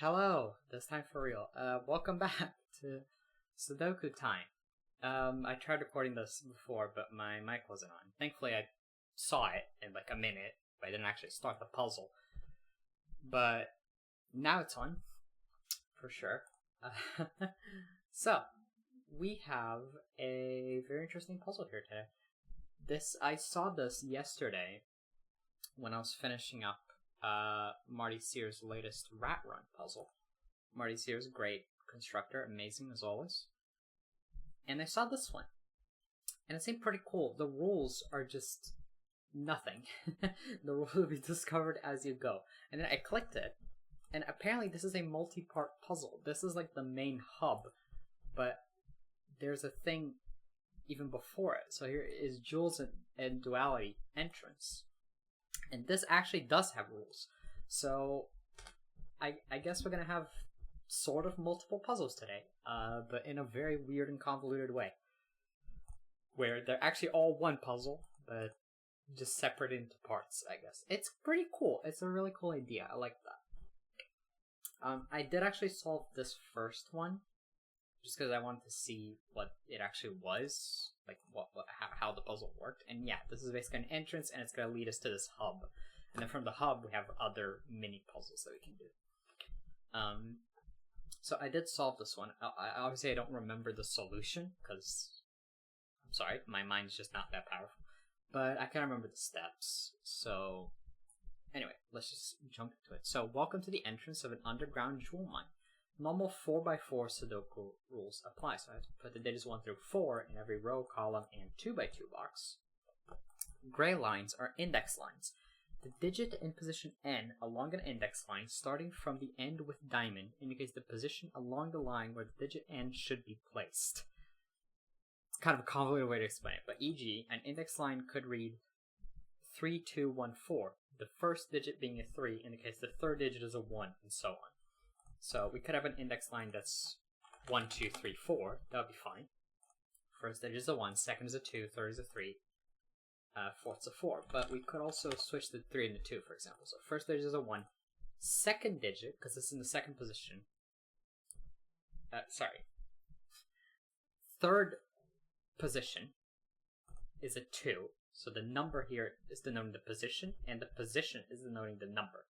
Hello, this time for real. Welcome back to Sudoku time. I tried recording this before, but my mic wasn't on. Thankfully, I saw it in like a minute, but I didn't actually start the puzzle. But now it's on, for sure. So, we have a very interesting puzzle here today. I saw this yesterday when I was finishing up Marty Sears' latest Rat Run puzzle. Marty Sears, great constructor, amazing as always. And I saw this one, and it seemed pretty cool. The rules are just nothing. The rules will be discovered as you go. And then I clicked it, and apparently this is a multi-part puzzle. This is like the main hub, but there's a thing even before it. So here is Jules and Duality entrance. And this actually does have rules. So I guess we're going to have sort of multiple puzzles today, but in a very weird and convoluted way. Where they're actually all one puzzle, but just separate into parts, I guess. It's pretty cool. It's a really cool idea. I like that. I did actually solve this first one, just because I wanted to see what it actually was, like how the puzzle worked. And yeah, this is basically an entrance, and it's going to lead us to this hub. And then from the hub, we have other mini puzzles that we can do. So I did solve this one. Obviously, I don't remember the solution, because, I'm sorry, my mind's just not that powerful. But I can remember the steps. So, anyway, let's just jump into it. So, welcome to the entrance of an underground jewel mine. Normal 4x4 Sudoku rules apply, so I have to put the digits 1 through 4 in every row, column, and 2x2 box. Gray lines are index lines. The digit in position N along an index line starting from the end with diamond indicates the position along the line where the digit N should be placed. It's kind of a convoluted way to explain it, but e.g., an index line could read 3214. The first digit being a 3 indicates the third digit is a 1, and so on. So we could have an index line that's 1, 2, 3, 4. That would be fine. First digit is a 1, second is a 2, third is a 3, fourth's a 4. But we could also switch the 3 and the 2, for example. So first digit is a 1. Second digit, because it's in the second position. Third position is a 2. So the number here is denoting the position, and the position is denoting the number.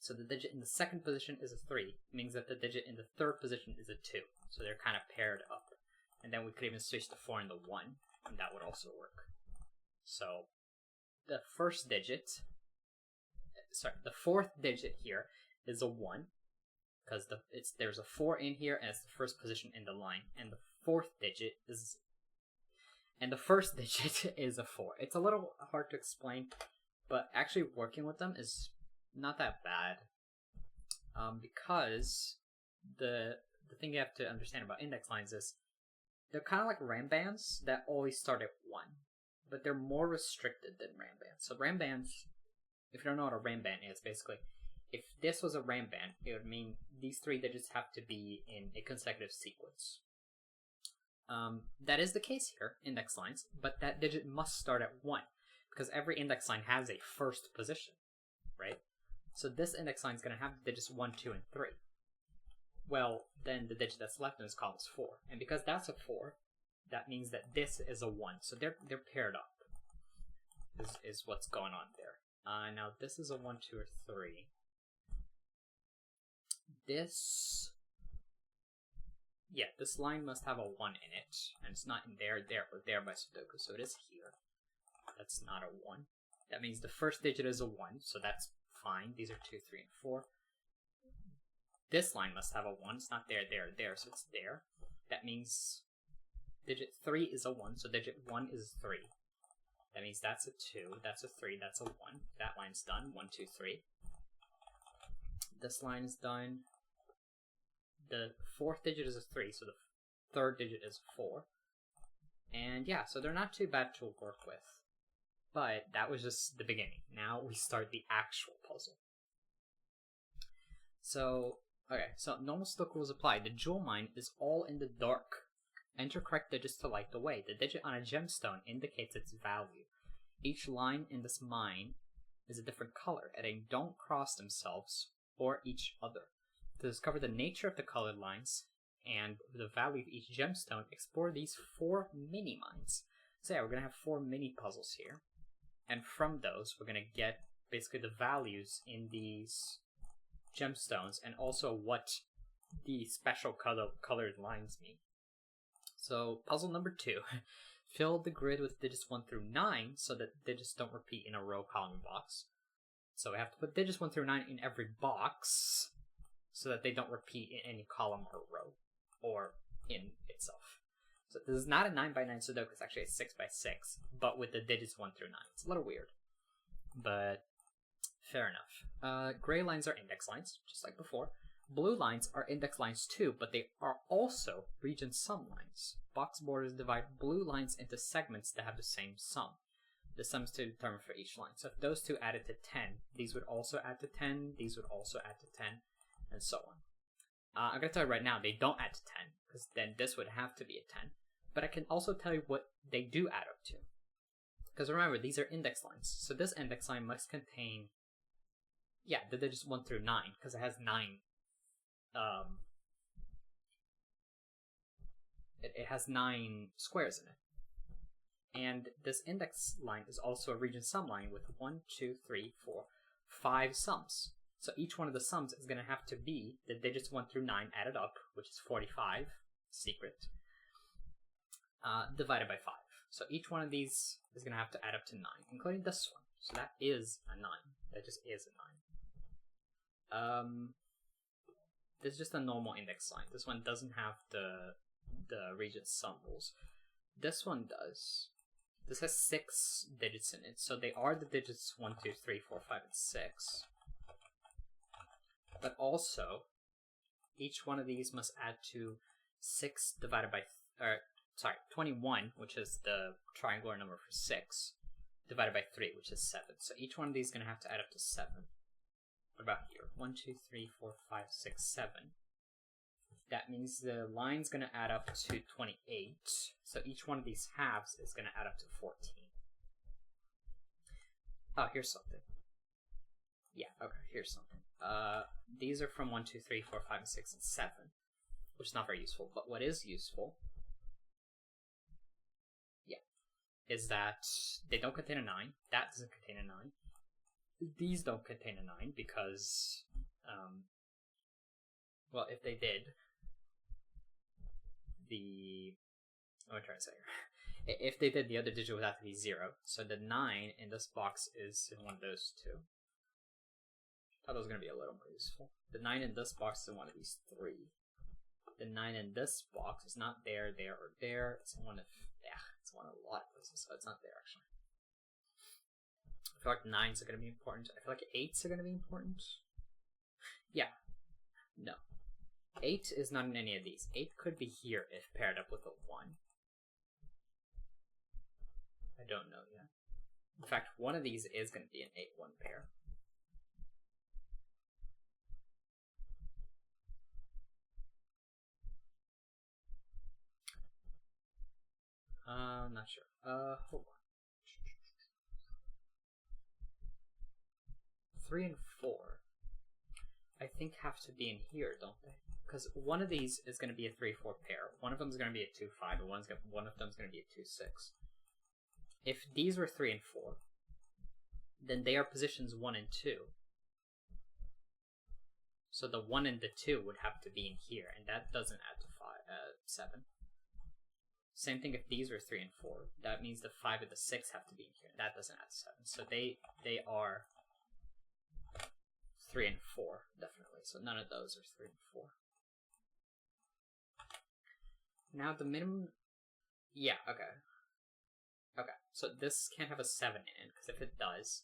So the digit in the second position is a 3, means that the digit in the third position is a 2. So they're kind of paired up. And then we could even switch the 4 and the 1, and that would also work. So the fourth digit here is a 1, because there's a 4 in here, and it's the first position in the line. And the first digit is a 4. It's a little hard to explain, but actually working with them is not that bad, because the thing you have to understand about index lines is they're kind of like RAM bands that always start at 1, but they're more restricted than RAM bands. So RAM bands, if you don't know what a RAM band is, basically, if this was a RAM band, it would mean these 3 digits have to be in a consecutive sequence. That is the case here, index lines, but that digit must start at 1, because every index line has a first position, right? So this index line is going to have the digits 1, 2, and 3. Well, then the digit that's left in this column is 4. And because that's a 4, that means that this is a 1. So they're paired up, is what's going on there. Now this is a 1, 2, or 3. This line must have a 1 in it. And it's not in there, or there by Sudoku. So it is here. That's not a 1. That means the first digit is a 1, so that's fine. These are 2, 3, and 4. This line must have a 1. It's not there, so it's there. That means digit 3 is a 1, so digit 1 is 3. That means that's a 2, that's a 3, that's a 1. That line's done. 1, 2, 3. This line is done. The fourth digit is a 3, so the third digit is a 4. And yeah, so they're not too bad to work with. But that was just the beginning. Now we start the actual puzzle. So, okay, so normal Sudoku rules apply. The jewel mine is all in the dark. Enter correct digits to light the way. The digit on a gemstone indicates its value. Each line in this mine is a different color, and they don't cross themselves or each other. To discover the nature of the colored lines and the value of each gemstone, explore these 4 mini-mines. So yeah, we're going to have 4 mini puzzles here. And from those, we're going to get basically the values in these gemstones and also what the special colored lines mean. So puzzle number 2. Fill the grid with digits 1 through 9 so that digits don't repeat in a row, column, and box. So we have to put digits 1 through 9 in every box so that they don't repeat in any column or row or in itself. So this is not a 9x9 Sudoku, it's actually a 6x6, but with the digits 1 through 9. It's a little weird, but fair enough. Gray lines are index lines, just like before. Blue lines are index lines too, but they are also region sum lines. Box borders divide blue lines into segments that have the same sum. The sum is to determine for each line. So if those two added to 10, these would also add to 10, these would also add to 10, and so on. I'm going to tell you right now, they don't add to 10, because then this would have to be a 10. But I can also tell you what they do add up to. Because remember, these are index lines. So this index line must contain, yeah, the digits 1 through 9, because it has 9. It has 9 squares in it. And this index line is also a region sum line with 1, 2, 3, 4, 5 sums. So each one of the sums is going to have to be the digits 1 through 9 added up, which is 45, secret, divided by 5. So each one of these is going to have to add up to 9, including this one. So that is a 9. That just is a 9. This is just a normal index line. This one doesn't have the region sum rules. This one does. This has 6 digits in it, so they are the digits 1, 2, 3, 4, 5, and 6. But also, each one of these must add to 6 divided by, 21, which is the triangular number for 6, divided by 3, which is 7. So each one of these is going to have to add up to 7. What about here? 1, 2, 3, 4, 5, 6, 7. That means the line's going to add up to 28. So each one of these halves is going to add up to 14. Oh, here's something. Yeah, okay, here's something. These are from 1, 2, 3, 4, 5, 6, and 7, which is not very useful. But what is useful, yeah, is that they don't contain a 9. That doesn't contain a 9. These don't contain a 9 because, well, if they did, what am I trying to say here? If they did, the other digit would have to be 0. So the 9 in this box is in one of those two. I thought it was going to be a little more useful. The 9 in this box is in one of these 3. The 9 in this box is not there, there, or there. It's in one of, it's one of a lot of places, so it's not there actually. I feel like 9s are going to be important. I feel like 8s are going to be important. Yeah. No. 8 is not in any of these. 8 could be here if paired up with a 1. I don't know yet. In fact, one of these is going to be an 8-1 pair. Not sure. Hold on. 3 and 4, I think have to be in here, don't they? Because one of these is going to be a 3-4 pair. One of them is going to be a 2-5, and one of them is going to be a 2-6. If these were 3 and 4, then they are positions 1 and 2. So the 1 and the 2 would have to be in here, and that doesn't add to 7. Same thing if these were 3 and 4. That means the 5 and the 6 have to be in here. That doesn't add to 7. So they are 3 and 4, definitely. So none of those are 3 and 4. Now the minimum... Yeah, okay. Okay, so this can't have a 7 in it, because if it does,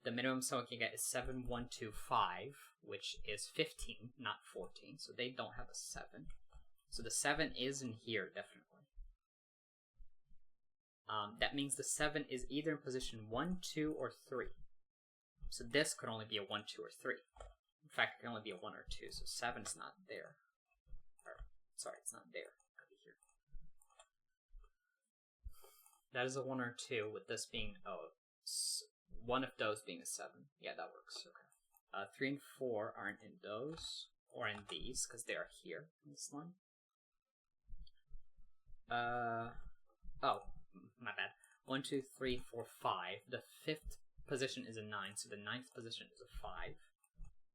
the minimum someone can get is 7, 1, 2, 5, which is 15, not 14. So they don't have a 7. So the 7 is in here, definitely. That means the 7 is either in position 1, 2, or 3. So this could only be a 1, 2, or 3. In fact, it can only be a 1 or 2, so 7 is not there. Or, sorry, it's not there. It could be here. That is a 1 or 2, with this being, one of those being a 7. Yeah, that works, okay. 3 and 4 aren't in those, or in these, because they are here in this line. Oh, my bad. 1, 2, 3, 4, 5. The 5th position is a 9, so the 9th position is a 5.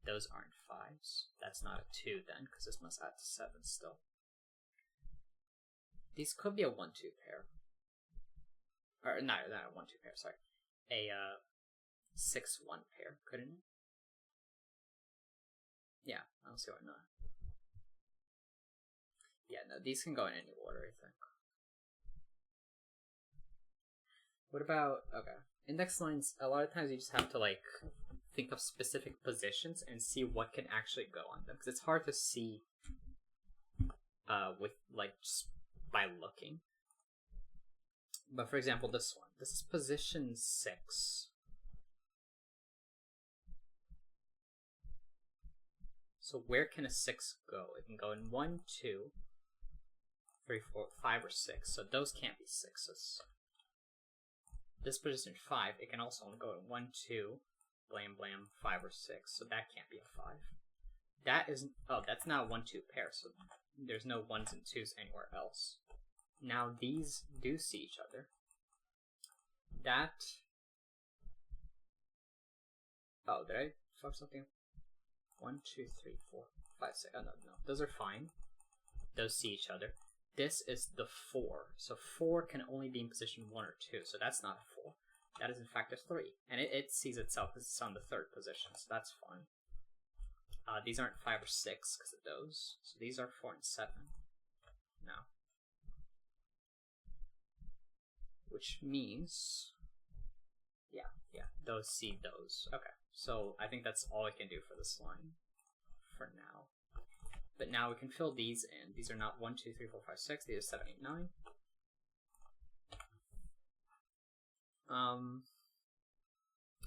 Those aren't 5s. That's not a 2 then, because this must add to 7 still. These could be a 1-2 pair. Or, not a 1-2 pair, sorry. A 6-1 pair, couldn't it? Yeah, I don't see why not. Yeah, no, these can go in any order, I think. What about, okay. Index lines, a lot of times you just have to, like, think of specific positions and see what can actually go on them. Because it's hard to see with, like, just by looking. But for example, this one. This is position 6. So where can a 6 go? It can go in 1, 2, 3, 4, 5, or 6. So those can't be 6s. This position 5, it can also only go in 1, 2, blam, blam, 5, or 6. So that can't be a 5. That isn't. Oh, that's not a 1-2 pair. So there's no 1s and 2s anywhere else. Now these do see each other. That. Oh, did I fuck something up? 1, 2, 3, 4, 5, 6. Oh, no. Those are fine. Those see each other. This is the 4. So 4 can only be in position 1 or 2. So that's not a 4. That is in fact a 3. And it sees itself because it's on the 3rd position. So that's fine. These aren't 5 or 6 because of those. So these are 4 and 7. No. Which means, yeah, those see those. Okay, so I think that's all I can do for this line for now. But now we can fill these in. These are not 1, 2, 3, 4, 5, 6. These are 7, 8, 9.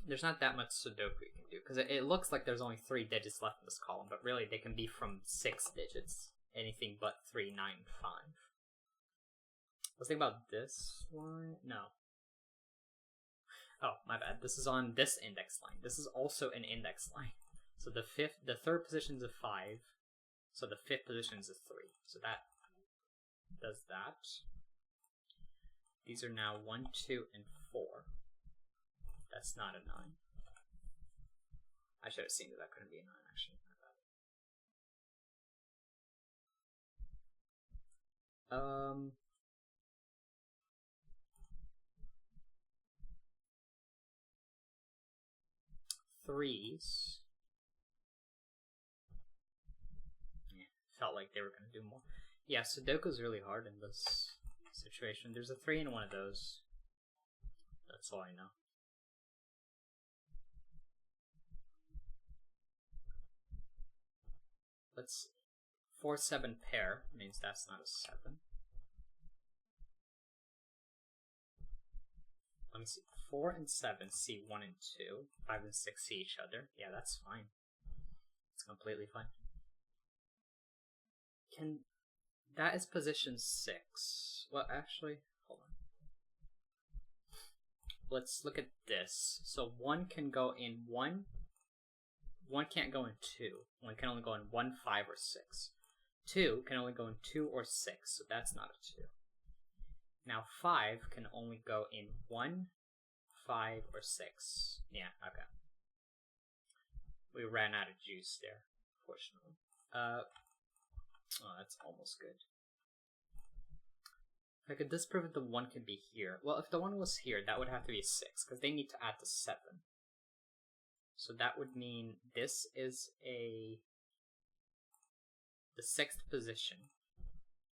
There's not that much Sudoku you can do because it looks like there's only 3 digits left in this column, but really they can be from 6 digits. Anything but 3, 9, 5. Let's think about this line. No. Oh, my bad. This is on this index line. This is also an index line. So the 3rd position is a 5. So the 5th position is a 3. So that does that. These are now 1, 2, and 4. That's not a 9. I should have seen that couldn't be a 9, actually. Threes. Yeah, felt like they were going to do more. Yeah, Sudoku's really hard in this situation. There's a 3 in one of those. That's all I know. Let's see. 4, 7 pair means that's not a 7. Let me see. 4 and 7 see 1 and 2. 5 and 6 see each other. Yeah, that's fine. It's completely fine. That is position 6. Well, actually, hold on. Let's look at this. So 1 can go in 1. 1 can't go in 2. 1 can only go in 1, 5, or 6. 2 can only go in 2 or 6, so that's not a 2. Now 5 can only go in 1, 5, or 6. Yeah, okay. We ran out of juice there, fortunately. Oh, that's almost good. I could disprove if the 1 could be here. Well, if the 1 was here, that would have to be a 6, because they need to add the 7. So that would mean this is the 6th position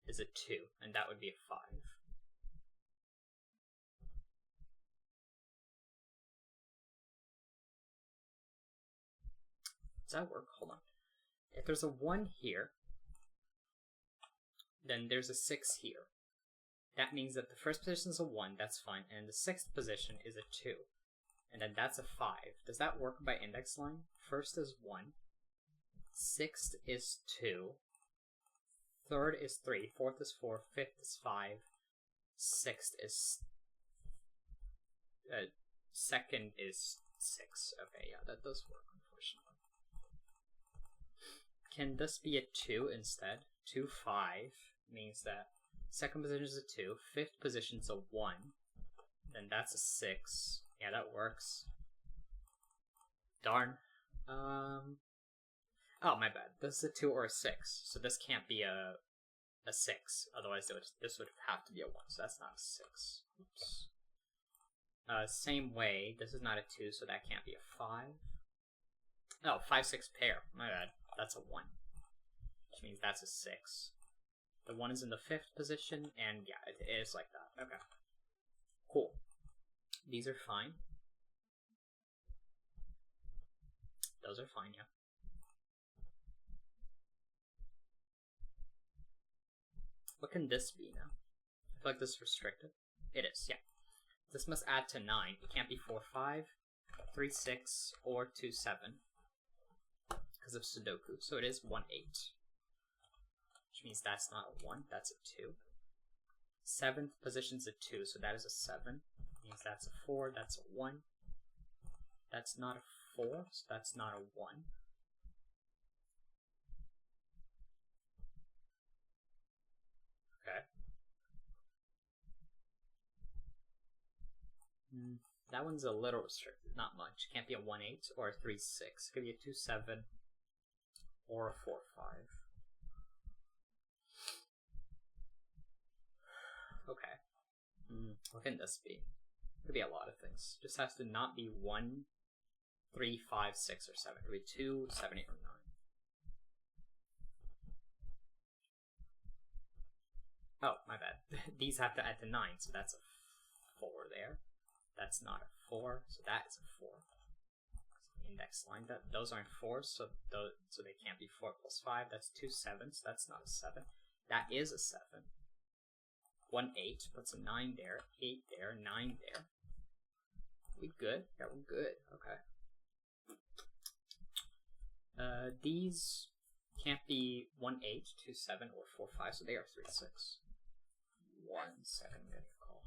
is a 2, and that would be a 5. Does that work? Hold on. If there's a 1 here, then there's a 6 here. That means that the first position is a 1, that's fine, and the 6th position is a 2. And then that's a 5. Does that work by index line? First is 1. 6th is 2. 3rd is 3. 4th is 4. 5th is 5. 6th is... 2nd is 6. Okay, yeah, that does work, unfortunately. can this be a 2 instead? 2, 5 means that second position is a 2, fifth position's a 1, then that's a 6. Yeah, that works. Darn. Oh, my bad. This is a 2 or a 6, so this can't be a 6. Otherwise, this would have to be a 1, so that's not a 6. Oops. Same way, this is not a 2, so that can't be a 5. Oh, 5, 6 pair. My bad. That's a 1. Which means that's a 6. The 1 is in the 5th position, and yeah, it is like that. Okay. Cool. These are fine. Those are fine, yeah. What can this be now? I feel like this is restricted. It is, yeah. This must add to 9. It can't be 4, 5, 3, 6, or 2, 7. Because of Sudoku. So it is 1, 8. Which means that's not a 1, that's a 2. 7th position's a 2, so that is a 7. Means that's a 4, that's a 1. That's not a 4, so that's not a 1. Okay. That one's a little restricted, not much. Can't be a 1, 8 or a 3, 6. It could be a 2, 7 or a 4, 5. Okay. What can this be? It could be a lot of things. Just has to not be 1, 3, 5, 6, or 7. It could be 2, 7, 8, or 9. Oh, my bad. These have to add to 9, so that's a 4 there. That's not a 4, so that is a 4. Index line. Those aren't 4s, so they can't be 4 plus 5. That's 2 7s. That's not a 7. That is a 7. 1, 8, puts a 9 there, 8 there, 9 there. We good? Yeah, we're good. Okay. These can't be 1, 8, 2, 7, or 4, 5, so they are 3, 6. 1 second, I'm getting a call.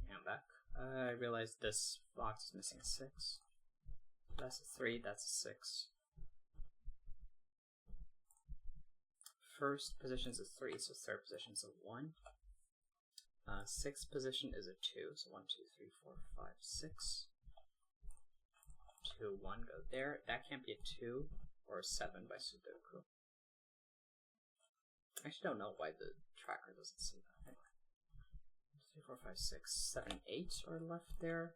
Yeah, I'm back. I realized this box is missing a 6. That's a 3, that's a 6. First position is a 3, so third position is a 1. Sixth position is a 2, so 1, 2, 3, 4, 5, 6. 2, 1, go there. That can't be a 2 or a 7 by Sudoku. I actually don't know why the tracker doesn't see that. Anyway. 3, 4, 5, 6, 7, 8 are left there.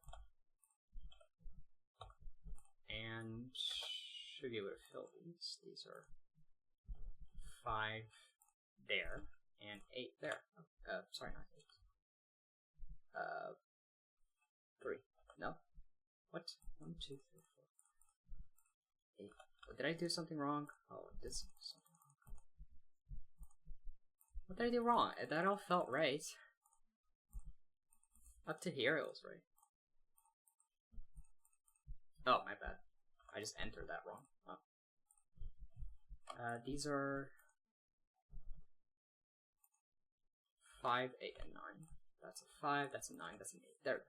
And should be able to fill these. These are 5 there and 8 there. Sorry, not 8. What? 1, 2, 3, 4, 8. Oh, did I do something wrong? Oh, I did something wrong. What did I do wrong? That all felt right. Up to here it was right. Oh, my bad. I just entered that wrong. Oh. These are 5, 8, and 9. That's a 5, that's a 9, that's an 8. There.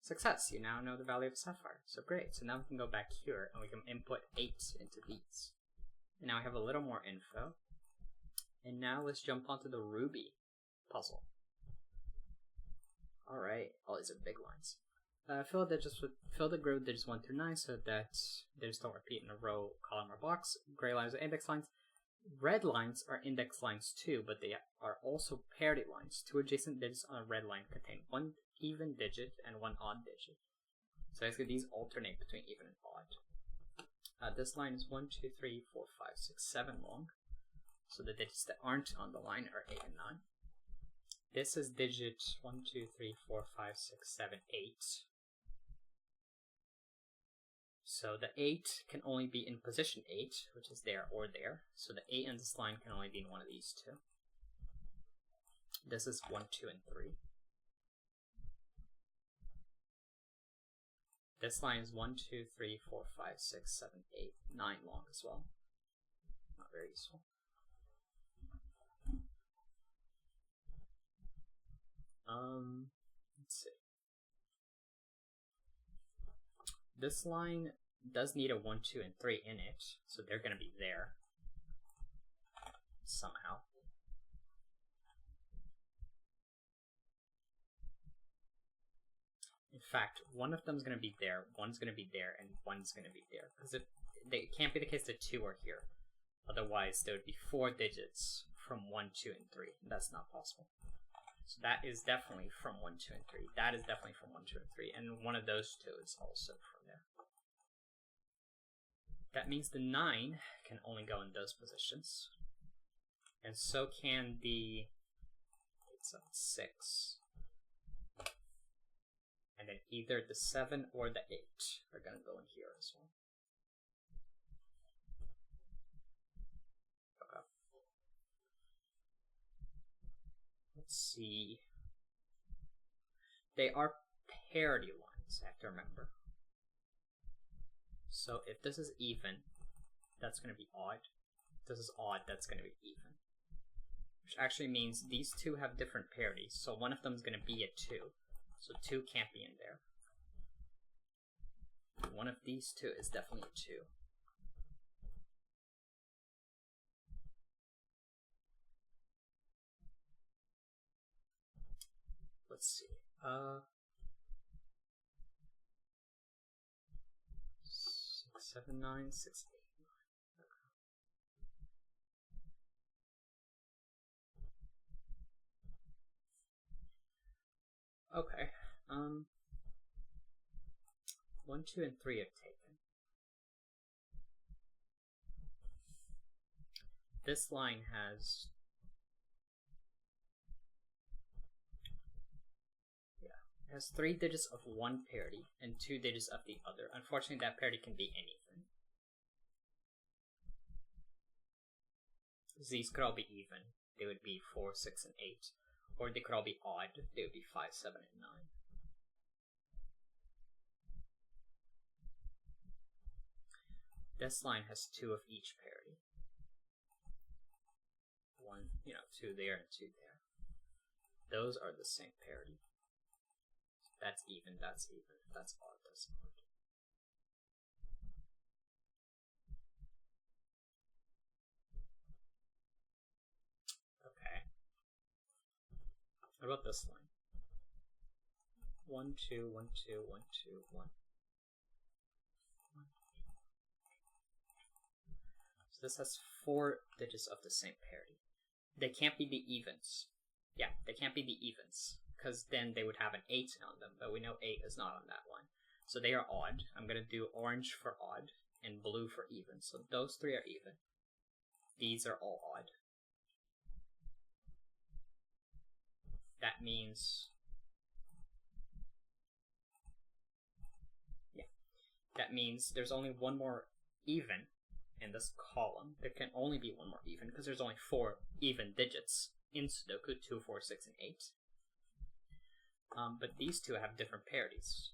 Success, you now know the value of sapphire. So great, so now we can go back here and we can input 8 into these. And now I have a little more info. And now let's jump onto the ruby puzzle. Alright, all these are big lines. Fill the grid digits 1 through 9 so that they just don't repeat in a row, column, or box. Gray lines are index lines. Red lines are index lines too, but they are also parity lines. 2 adjacent digits on a red line contain 1 even digit and 1 odd digit. So basically these alternate between even and odd. This line is 1, 2, 3, 4, 5, 6, 7 long. So the digits that aren't on the line are 8 and 9. This is digit 1, 2, 3, 4, 5, 6, 7, 8. So the 8 can only be in position 8, which is there or there. So the 8 in this line can only be in one of these two. This is 1, 2, and 3. This line is 1, 2, 3, 4, 5, 6, 7, 8, 9 long as well. Not very useful. Let's see. This line does need a 1, 2, and 3 in it, so they're going to be there somehow. In fact, one of them is going to be there, one's going to be there, and one's going to be there. Because it can't be the case that 2 are here. Otherwise, there would be 4 digits from 1, 2, and 3. That's not possible. So that is definitely from 1, 2, and 3. That is definitely from 1, 2, and 3. And one of those two is also from there. That means the 9 can only go in those positions. And so can the 6. And then either the 7 or the 8 are going to go in here as well. Okay. Let's see. They are parity lines, I have to remember. So if this is even, that's going to be odd. If this is odd, that's going to be even. Which actually means these two have different parities. So one of them is going to be a 2. So 2 can't be in there. One of these two is definitely a 2. Let's see. 6, 7, 9, 6, 8. Okay. 1, 2, and 3 have taken. This line has It has 3 digits of one parity and 2 digits of the other. Unfortunately, that parity can be anything. These could all be even. They would be 4, 6, and 8. Or they could all be odd. They would be 5, 7, and 9. This line has 2 of each parity. 2 there and 2 there. Those are the same parity. That's even, that's even. That's odd, that's odd. Okay. What about this line? 1, 2, 1, 2, 1, 2, 1. So this has 4 digits of the same parity. They can't be the evens. Yeah, they can't be the evens, because then they would have an 8 on them, but we know 8 is not on that one. So they are odd. I'm going to do orange for odd and blue for even. So those 3 are even. These are all odd. That means that means there's only one more even in this column. There can only be one more even because there's only 4 even digits in Sudoku, 2, 4, 6, and 8. But these two have different parities.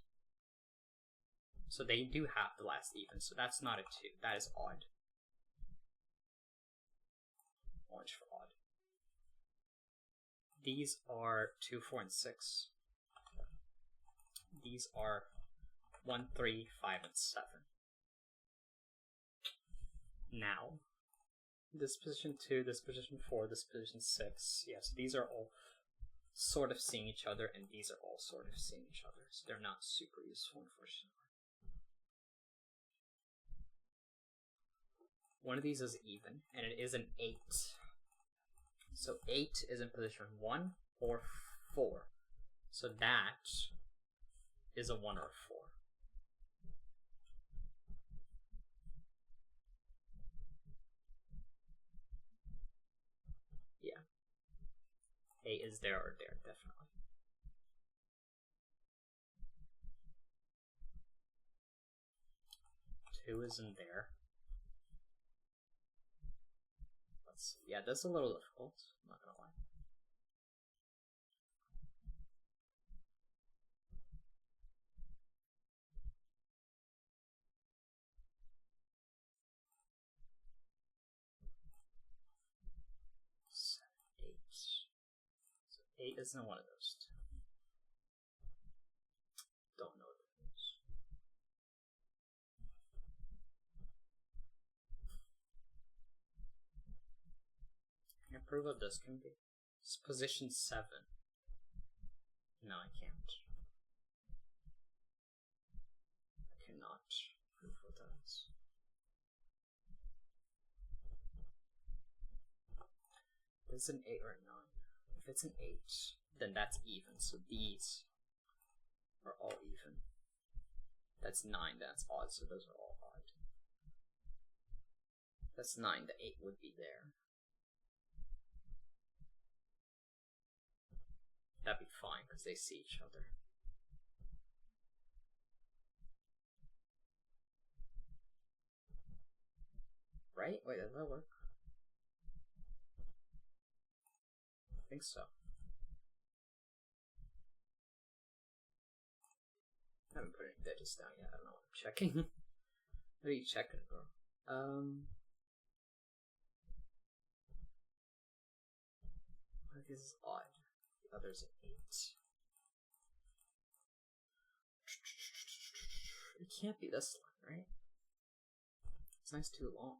So they do have the last even, so that's not a 2. That is odd. Orange for odd. These are 2, 4, and 6. These are 1, 3, 5, and 7. Now, this position 2, this position 4, this position 6. Yes, these are all sort of seeing each other, and these are all sort of seeing each other. So they're not super useful, unfortunately. One of these is even, and it is an 8. So 8 is in position 1 or 4. So that is a 1 or a 4. Yeah. 8 is there or there, definitely. Two isn't there. Let's see. Yeah, that's a little difficult. I'm not gonna lie. So 8 isn't one of those two. Don't know what it is. Can I prove what this can be? It's position 7. No, I can't. I cannot prove what that is. It's an 8 or a 9. If it's an 8, then that's even. So these are all even. That's 9, that's odd, so those are all odd. That's 9, the 8 would be there. That'd be fine, because they see each other. Right? Wait, does that work? I think so. I haven't put any digits down yet, I don't know what I'm checking. What are you checking, bro? One of these is odd. The other's an 8. It can't be this one, right? This line's too long.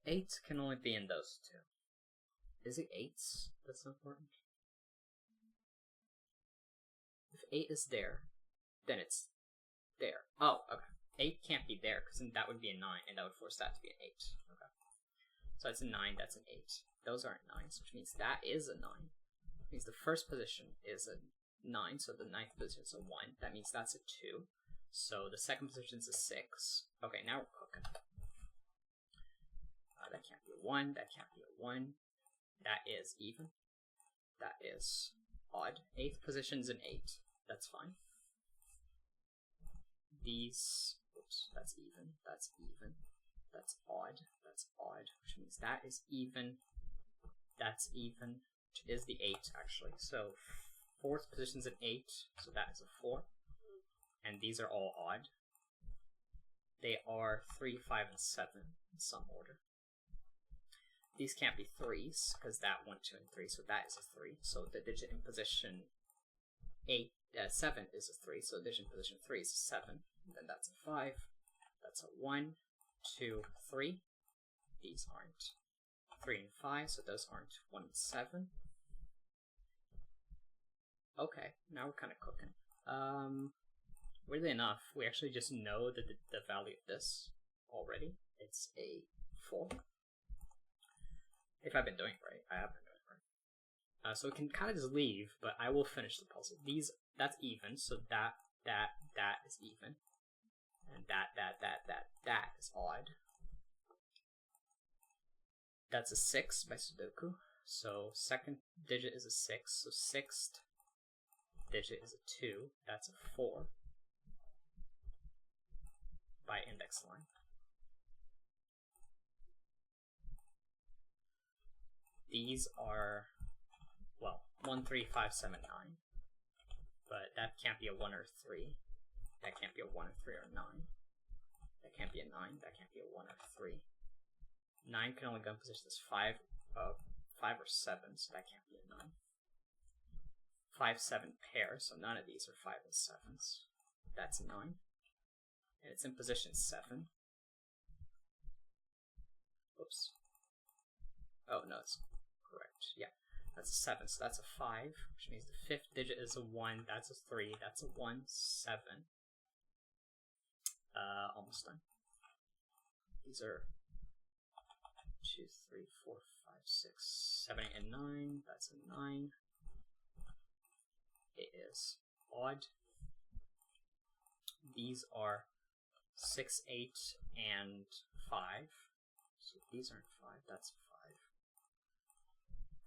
8 can only be in those two. Is it 8s? That's important. If 8 is there, then it's there. Oh, okay. 8 can't be there, because then that would be a 9, and that would force that to be an 8. Okay. So that's a 9, that's an 8. Those aren't 9s, which means that is a 9. Which means the first position is a 9, so the 9th position is a 1. That means that's a 2. So the second position is a 6. Okay, now we're cooking. That can't be a 1, that can't be a 1. That is even. That is odd. 8th position's an 8. That's fine. These, oops, that's even, that's even. That's odd, which means that is even. That's even, which is the 8 actually. So 4th position's an 8, so that is a 4. And these are all odd. They are 3, 5, and 7 in some order. These can't be 3s, because that 1, 2, and 3, so that is a 3. So the digit in position 7 is a 3, so the digit in position 3 is a 7. And then that's a 5, that's a 1, 2, 3. These aren't 3 and 5, so those aren't 1 and 7. Okay, now we're kind of cooking. Weirdly enough, we actually just know the value of this already. It's a 4. If I've been doing it right, I have been doing it right. So we can kind of just leave, but I will finish the puzzle. That's even, so that is even. And that is odd. That's a 6 by Sudoku. So second digit is a 6, so sixth digit is a 2, that's a 4 by index line. These are, well, 1, 3, 5, 7, 9. But that can't be a 1 or 3. That can't be a 1 or 3 or 9. That can't be a 9. That can't be a 1 or 3. 9 can only go in position as 5 or 7, so that can't be a 9. 5, 7 pair, so none of these are 5 and 7s. That's a 9. And it's in position 7. Oops. Oh, no, it's correct. Yeah, that's a 7, so that's a 5, which means the fifth digit is a 1, that's a 3, that's a 1, 7. Almost done. These are 2, 3, 4, 5, 6, 7, 8, and 9. That's a 9. It is odd. These are 6, 8, and 5. So these aren't 5, that's 5.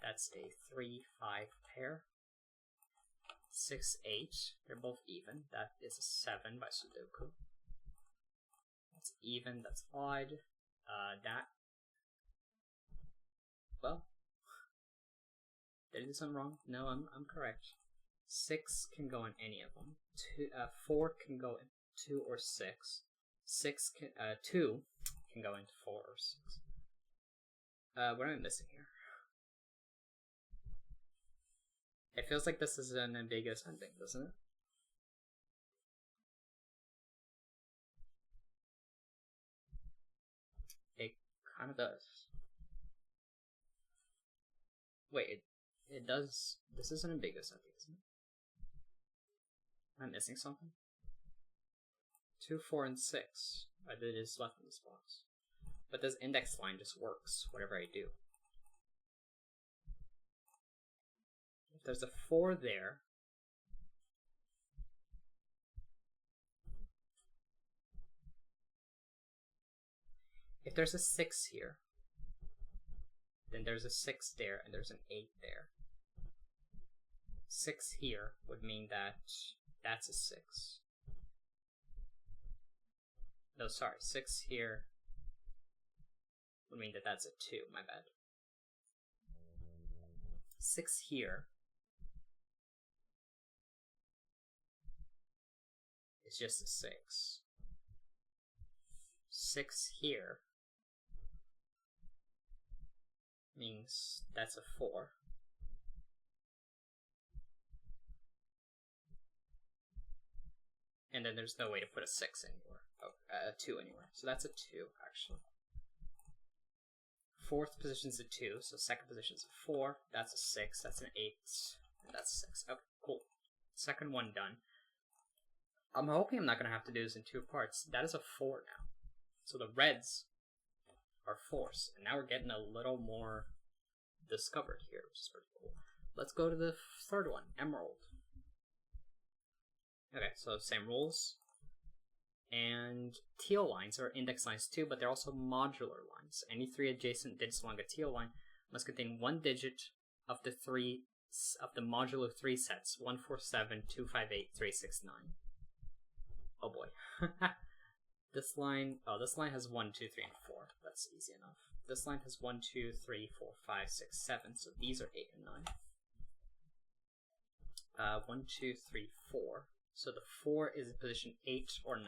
That's a 3, 5 pair. 6, 8, they're both even. That is a 7 by Sudoku. That's even, that's odd. Well, did I do something wrong? No, I'm correct. 6 can go in any of them. 4 can go in 2 or 6. 2 can go into 4 or 6. What am I missing here? It feels like this is an ambiguous ending, doesn't it? It kind of does. Wait, it does. This is an ambiguous ending, isn't it? Am I missing something? 2, 4, and 6 are the digits left in this box. But this index line just works, whatever I do. If there's a 4 there, if there's a 6 here, then there's a 6 there and there's an 8 there. 6 here would mean that that's a 6. No, sorry, 6 here would mean that that's a 2, my bad. 6 here is just a 6. 6 here means that's a 4. And then there's no way to put a 6 anywhere. Oh, a 2 anywhere. So that's a 2, actually. Fourth position's a 2, so second position's a 4. That's a 6, that's an 8, and that's a 6. Okay, cool. Second one done. I'm hoping I'm not going to have to do this in 2 parts. That is a 4 now. So the reds are 4s, and now we're getting a little more discovered here, which is pretty cool. Let's go to the third one, emerald. Okay, so same rules. And teal lines are index lines too, but they're also modular lines. Any 3 adjacent digits along a teal line must contain 1 digit of the modular 3 sets: 1, 4, 7, 2, 5, 8, 3, 6, 9. Oh boy. This line has 1, 2, 3, and 4. That's easy enough. This line has 1, 2, 3, 4, 5, 6, 7. So these are 8 and 9. 1, 2, 3, 4. So the 4 is in position 8 or 9.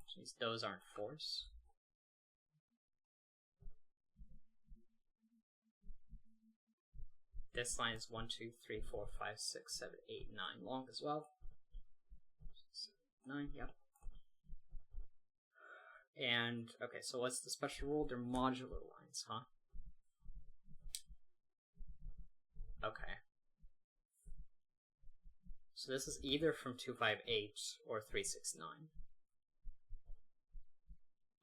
Which means those aren't 4s. This line is 1, 2, 3, 4, 5, 6, 7, 8, 9 long as well. 9, yep. And, okay, so what's the special rule? They're modular lines, huh? Okay. So this is either from 258 or 369.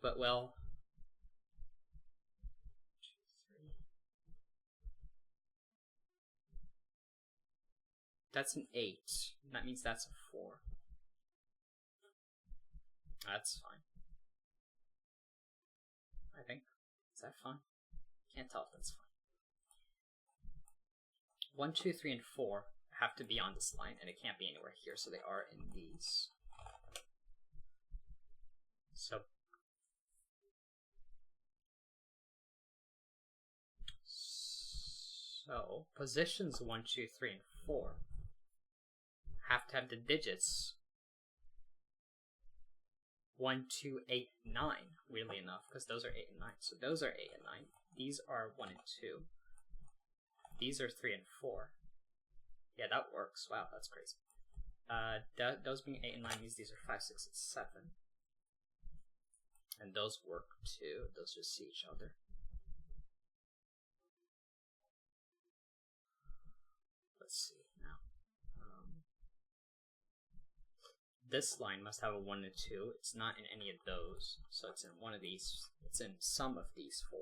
But, well... 2, 3... That's an 8. That means that's a 4. That's fine. I think. Is that fine? Can't tell if that's fine. 1, 2, 3, and 4 have to be on this line, and it can't be anywhere here, so they are in these. So positions 1, 2, 3, and 4 have to have the digits 1, 2, 8, 9, weirdly enough, because those are 8 and 9. So those are 8 and 9. These are 1 and 2. These are 3 and 4. Yeah, that works. Wow, that's crazy. Those being 8 and 9 means these are 5, 6, and 7. And those work too. Those just see each other. Let's see now. This line must have a 1 and 2. It's not in any of those, so it's in one of these. It's in some of these 4.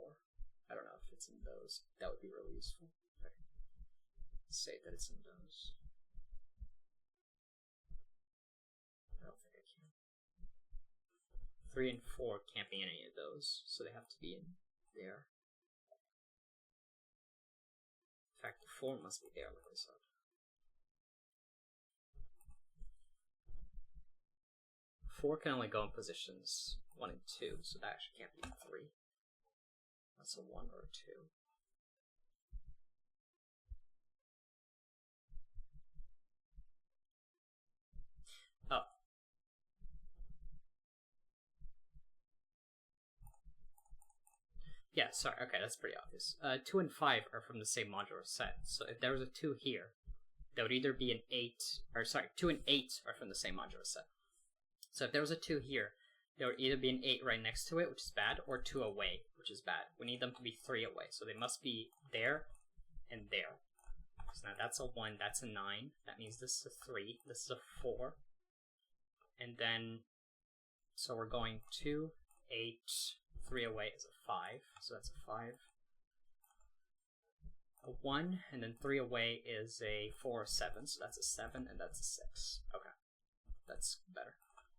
I don't know if it's in those. That would be really useful. Okay. Let's say that it's in those. I don't think I can. 3 and 4 can't be in any of those, so they have to be in there. In fact, the 4 must be there, like I said. 4 can only go in positions 1 and 2, so that actually can't be 3. That's a 1 or a 2. Oh. Yeah, sorry, okay, that's pretty obvious. 2 and 5 are from the same modular set, so if there was a 2 here, that would either be an 8, or sorry, 2 and 8 are from the same modular set. So if there was a 2 here, there would either be an 8 right next to it, which is bad, or 2 away, which is bad. We need them to be 3 away, so they must be there and there. So now that's a 1, that's a 9. That means this is a 3, this is a 4. And then, so we're going 2, 8, 3 away is a 5, so that's a 5. A 1, and then 3 away is a 4 or 7, so that's a 7, and that's a 6. Okay, that's better.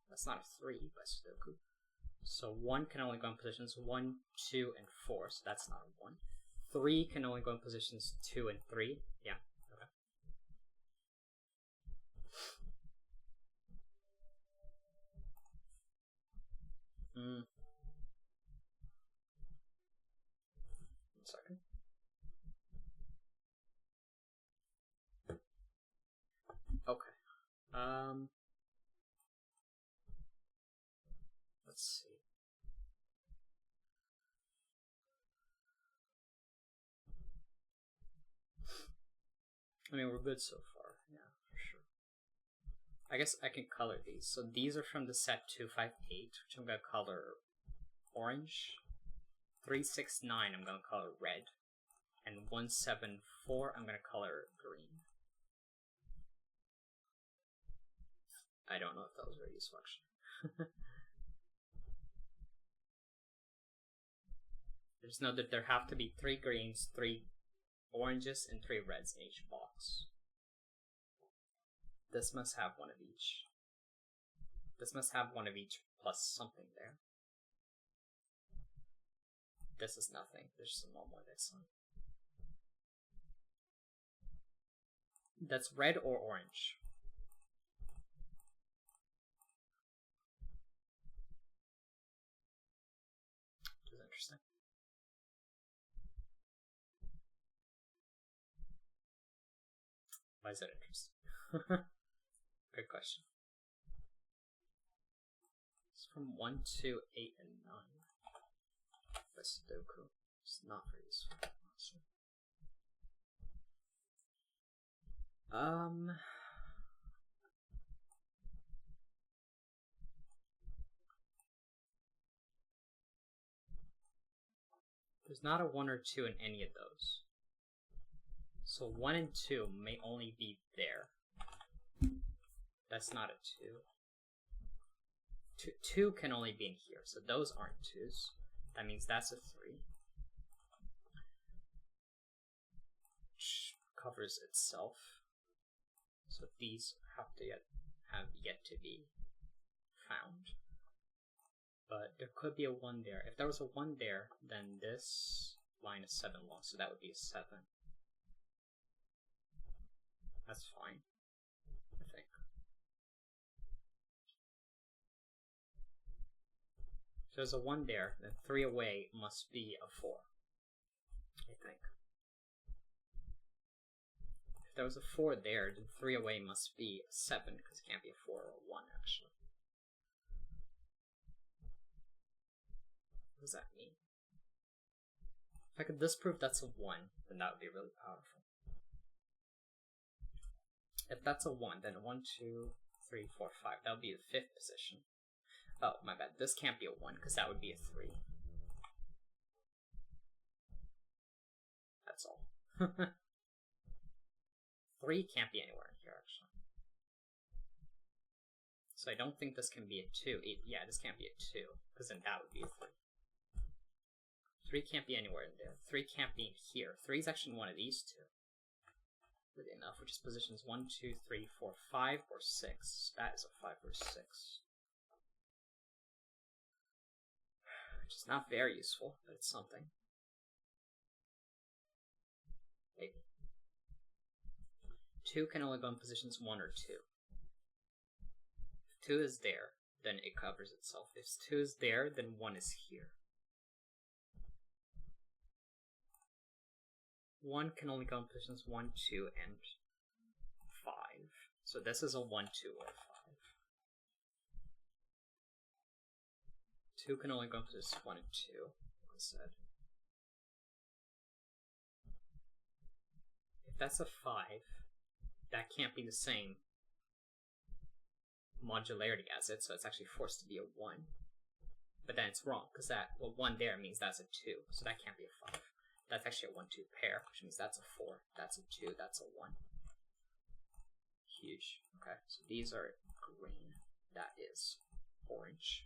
That's not a 3 by Sudoku. So 1 can only go in positions 1, 2, and 4, so that's not a 1. 3 can only go in positions 2 and 3. Yeah, okay. One second. Okay. Let's see. I mean, we're good so far. Yeah, for sure. I guess I can color these. So these are from the set 258, which I'm going to color orange. 369, I'm going to color red. And 174, I'm going to color green. I don't know if that was very useful, actually. Just know that there have to be 3 greens, 3 oranges, and 3 reds in each box. This must have one of each. This must have one of each plus something there. This is nothing. There's just a normal this one. That's red or orange. Which is interesting. Why is that interesting? Good question. It's from 1, 2, 8, and 9. By Sudoku. It's not very useful, honestly. There's not a 1 or 2 in any of those. So 1 and 2 may only be there. That's not a 2. 2 can only be in here, so those aren't 2s. That means that's a 3. Which covers itself. So these have yet to be found. But there could be a 1 there. If there was a 1 there, then this line is 7 long, so that would be a 7. That's fine, I think. If there's a 1 there, then 3 away must be a 4. I think. If there was a 4 there, then 3 away must be a 7, because it can't be a 4 or a 1, actually. What does that mean? If I could disprove that's a 1, then that would be really powerful. If that's a 1, then 1, 2, 3, 4, 5. That would be the 5th position. Oh, my bad. This can't be a 1, because that would be a 3. That's all. 3 can't be anywhere in here, actually. So I don't think this can be a 2. Yeah, this can't be a 2, because then that would be a 3. 3 can't be anywhere in there. 3 can't be here. 3 is actually one of these two. Really enough, which is positions 1, 2, 3, 4, 5, or 6. That is a 5 or 6. Which is not very useful, but it's something. Maybe. 2 can only go in positions 1 or 2. If 2 is there, then it covers itself. If 2 is there, then 1 is here. 1 can only go in positions 1, 2, and 5. So this is a 1, 2, or 5. 2 can only go in positions 1 and 2, like I said. If that's a 5, that can't be the same modularity as it, so it's actually forced to be a 1. But then it's wrong, because that 1 there means that's a 2, so that can't be a 5. That's actually a 1, 2 pair, which means that's a 4, that's a 2, that's a 1. Huge. Okay, so these are green. That is orange.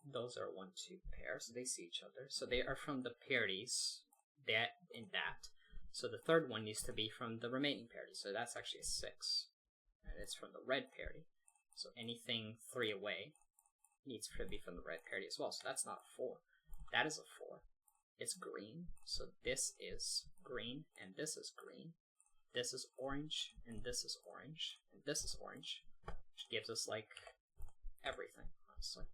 Those are 1, 2 pairs, so they see each other. So they are from the parities, that and that. So the third one needs to be from the remaining parity, so that's actually a 6. And it's from the red parity. So anything 3 away needs to be from the red parity as well, so that's not a 4. That is a 4. It's green, so this is green, and this is green. This is orange, and this is orange, and this is orange, which gives us, like, everything, honestly.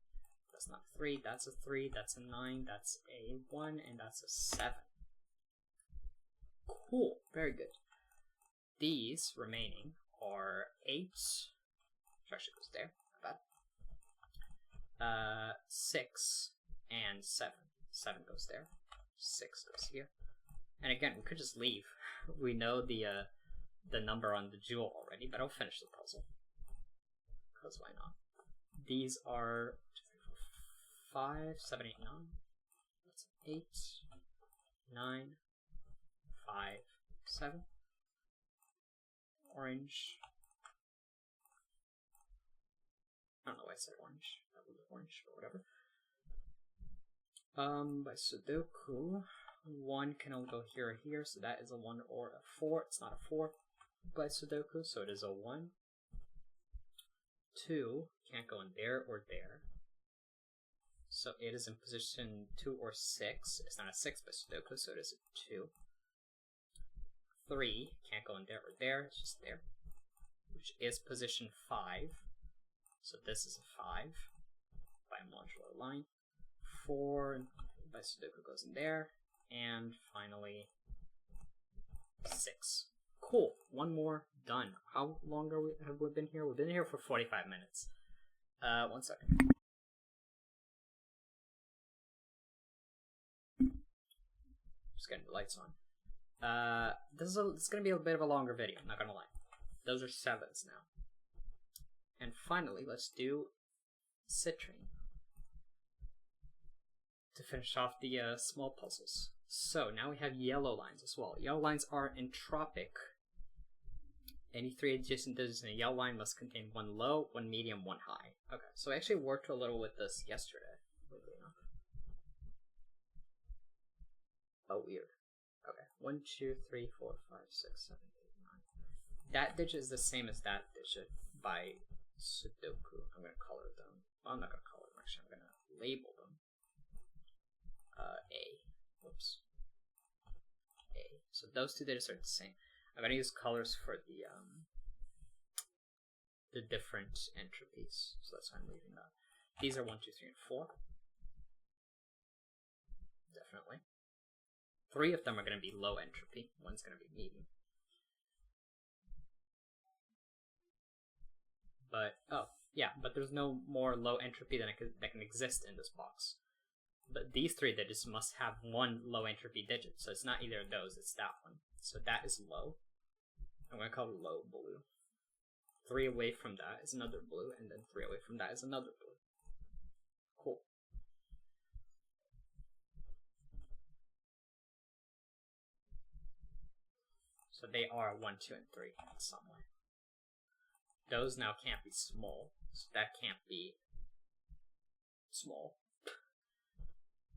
That's not a 3, that's a 3, that's a 9, that's a 1, and that's a 7. Cool, very good. These remaining are 8, which actually goes there, not bad. 6, and 7. 7 goes there. 6 goes here. And again, we could just leave. We know the number on the jewel already, but I'll finish the puzzle. Because why not? These are 5, 7, 8, 9. That's 8, 9, 5, 7. Orange. I don't know why I said orange. That was orange, but whatever. By Sudoku, 1 can only go here or here, so that is a 1 or a 4. It's not a 4 by Sudoku, so it is a 1. 2 can't go in there or there, so it is in position 2 or 6. It's not a 6 by Sudoku, so it is a 2. 3 can't go in there or there, it's just there, which is position 5. So this is a 5 by modular line. 4 by Sudoku goes in there, and finally 6. Cool. One more, done. How long have we been here? We've been here for 45 minutes. 1 second. Just getting the lights on. This is gonna be a bit of a longer video, not gonna lie. Those are 7s now. And finally, let's do citrine to finish off the small puzzles. So now we have yellow lines as well. Yellow lines are entropic. Any 3 adjacent digits in a yellow line must contain 1 low, 1 medium, 1 high. Okay, so I actually worked a little with this yesterday. Weirdly enough. Oh, weird. Okay, 1, 2, 3, 4, 5, 6, 7, 8, 9. That digit is the same as that digit by Sudoku. I'm gonna color them. Well, I'm not gonna color them, actually. I'm gonna label them. A. Whoops. A. So those 2 digits are the same. I'm gonna use colors for the different entropies, so that's why I'm leaving that. These are 1, 2, 3, and 4. Definitely. 3 of them are gonna be low entropy. One's gonna be medium. But but there's no more low entropy that can exist in this box. But these 3 digits must have one low entropy digit, so it's not either of those, it's that one. So that is low. I'm going to call it low blue. 3 away from that is another blue, and then 3 away from that is another blue. Cool. So they are 1, 2, and 3 in some way. Those now can't be small, so that can't be small.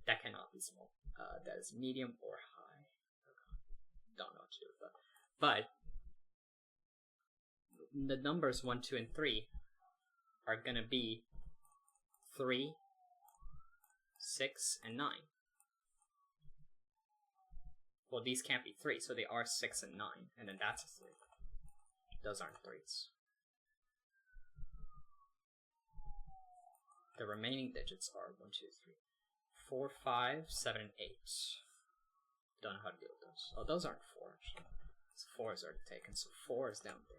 That cannot be small. That is medium or high. Don't know what to do with that. But the numbers 1, 2, and 3 are gonna be 3, 6, and 9. Well, these can't be 3, so they are 6 and 9, and then that's a 3. Those aren't 3s. The remaining digits are 1, 2, 3, 4, 5, 7, and 8. Don't know how to deal with those. Oh, those aren't 4, actually. So 4 is already taken, so 4 is down there.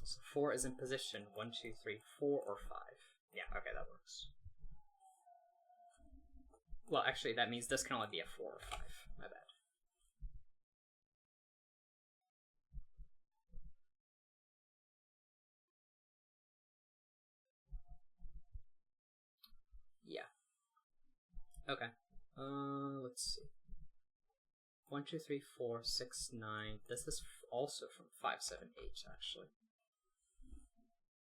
So 4 is in position 1, 2, 3, 4, or 5. Yeah, okay, that works. Well, actually, that means this can only be a 4 or 5. My bad. Yeah. Okay. Let's see. 1, 2, 3, 4, 6, 9. This is also from 5, 7, 8, actually.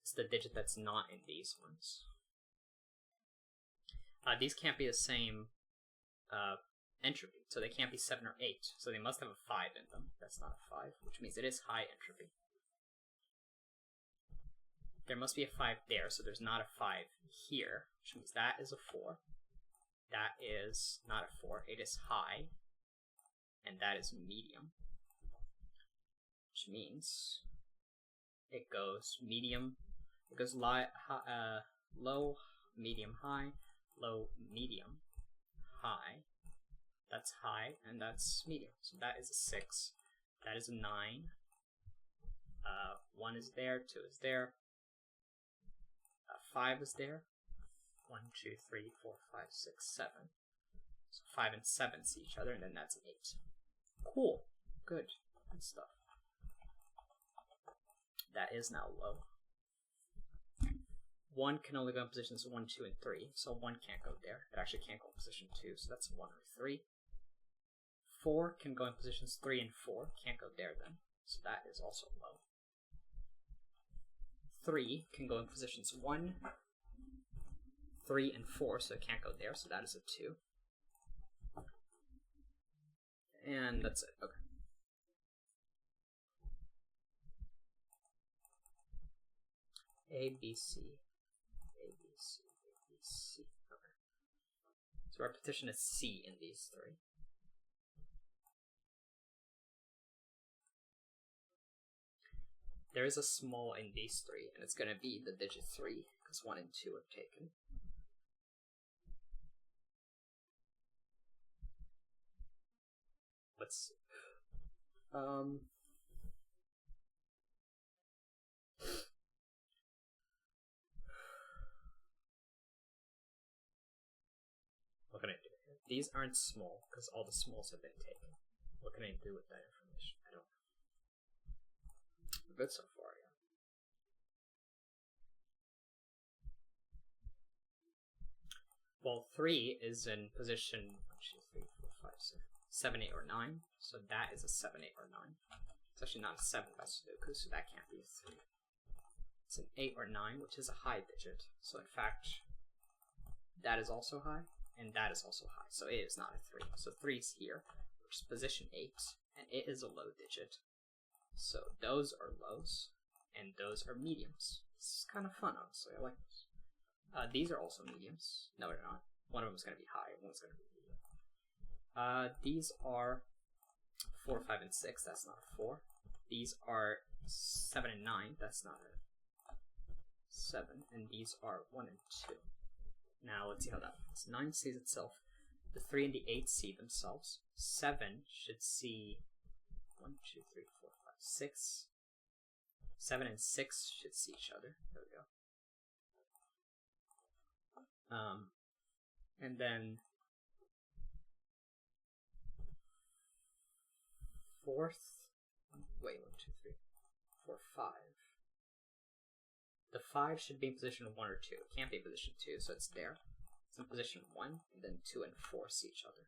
It's the digit that's not in these ones. These can't be the same entropy, so they can't be 7 or 8. So they must have a 5 in them. That's not a 5, which means it is high entropy. There must be a 5 there, so there's not a 5 here, which means that is a 4. That is not a 4. It is high, and that is medium, which means it goes medium. It goes low, medium, high, low, medium, high. That's high, and that's medium. So that is a 6. That is a 9. 1 is there, 2 is there. 5 is there. 1, 2, 3, 4, 5, 6, 7. So 5 and 7 see each other, and then that's an 8. Cool. Good. Good stuff. That is now low. 1 can only go in positions 1, 2, and 3, so 1 can't go there. It actually can't go in position 2, so that's 1 or 3. 4 can go in positions 3 and 4, can't go there then, so that is also low. 3 can go in positions 1, 3, and 4, so it can't go there, so that is a 2. And that's it, okay. A, B, C, A, B, C, A, B, C, okay. So our petition is C in these 3. There is a small in these 3, and it's going to be the digit 3, because 1 and 2 are taken. Let's see. What can I do here? These aren't small, because all the smalls have been taken. What can I do with that information? I don't know. We're good so far, yeah. Well, 3 is in position 1, 2, 3, 4, 5, 6, 7, 8, or 9. So that is a 7, 8, or 9. It's actually not a 7 by Sudoku, so that can't be a 3. It's an 8 or 9, which is a high digit. So in fact, that is also high, and that is also high. So it is not a 3. So 3 is here, which is position 8, and it is a low digit. So those are lows, and those are mediums. This is kind of fun, honestly. I like this. These are also mediums. No, they're not. One of them is going to be high, one's going to be medium. These are 4, 5, and 6. That's not a 4. These are 7 and 9. That's not a 7. And these are 1 and 2. Now let's see how that works. 9 sees itself. The 3 and the 8 see themselves. 7 should see 1, 2, 3, 4, 5, 6. 7 and 6 should see each other. There we go. And then fourth, wait, 1, 2, 3, 4, 5. The 5 should be in position 1 or 2. It can't be in position 2, so it's there. It's in position 1, and then 2 and 4 see each other.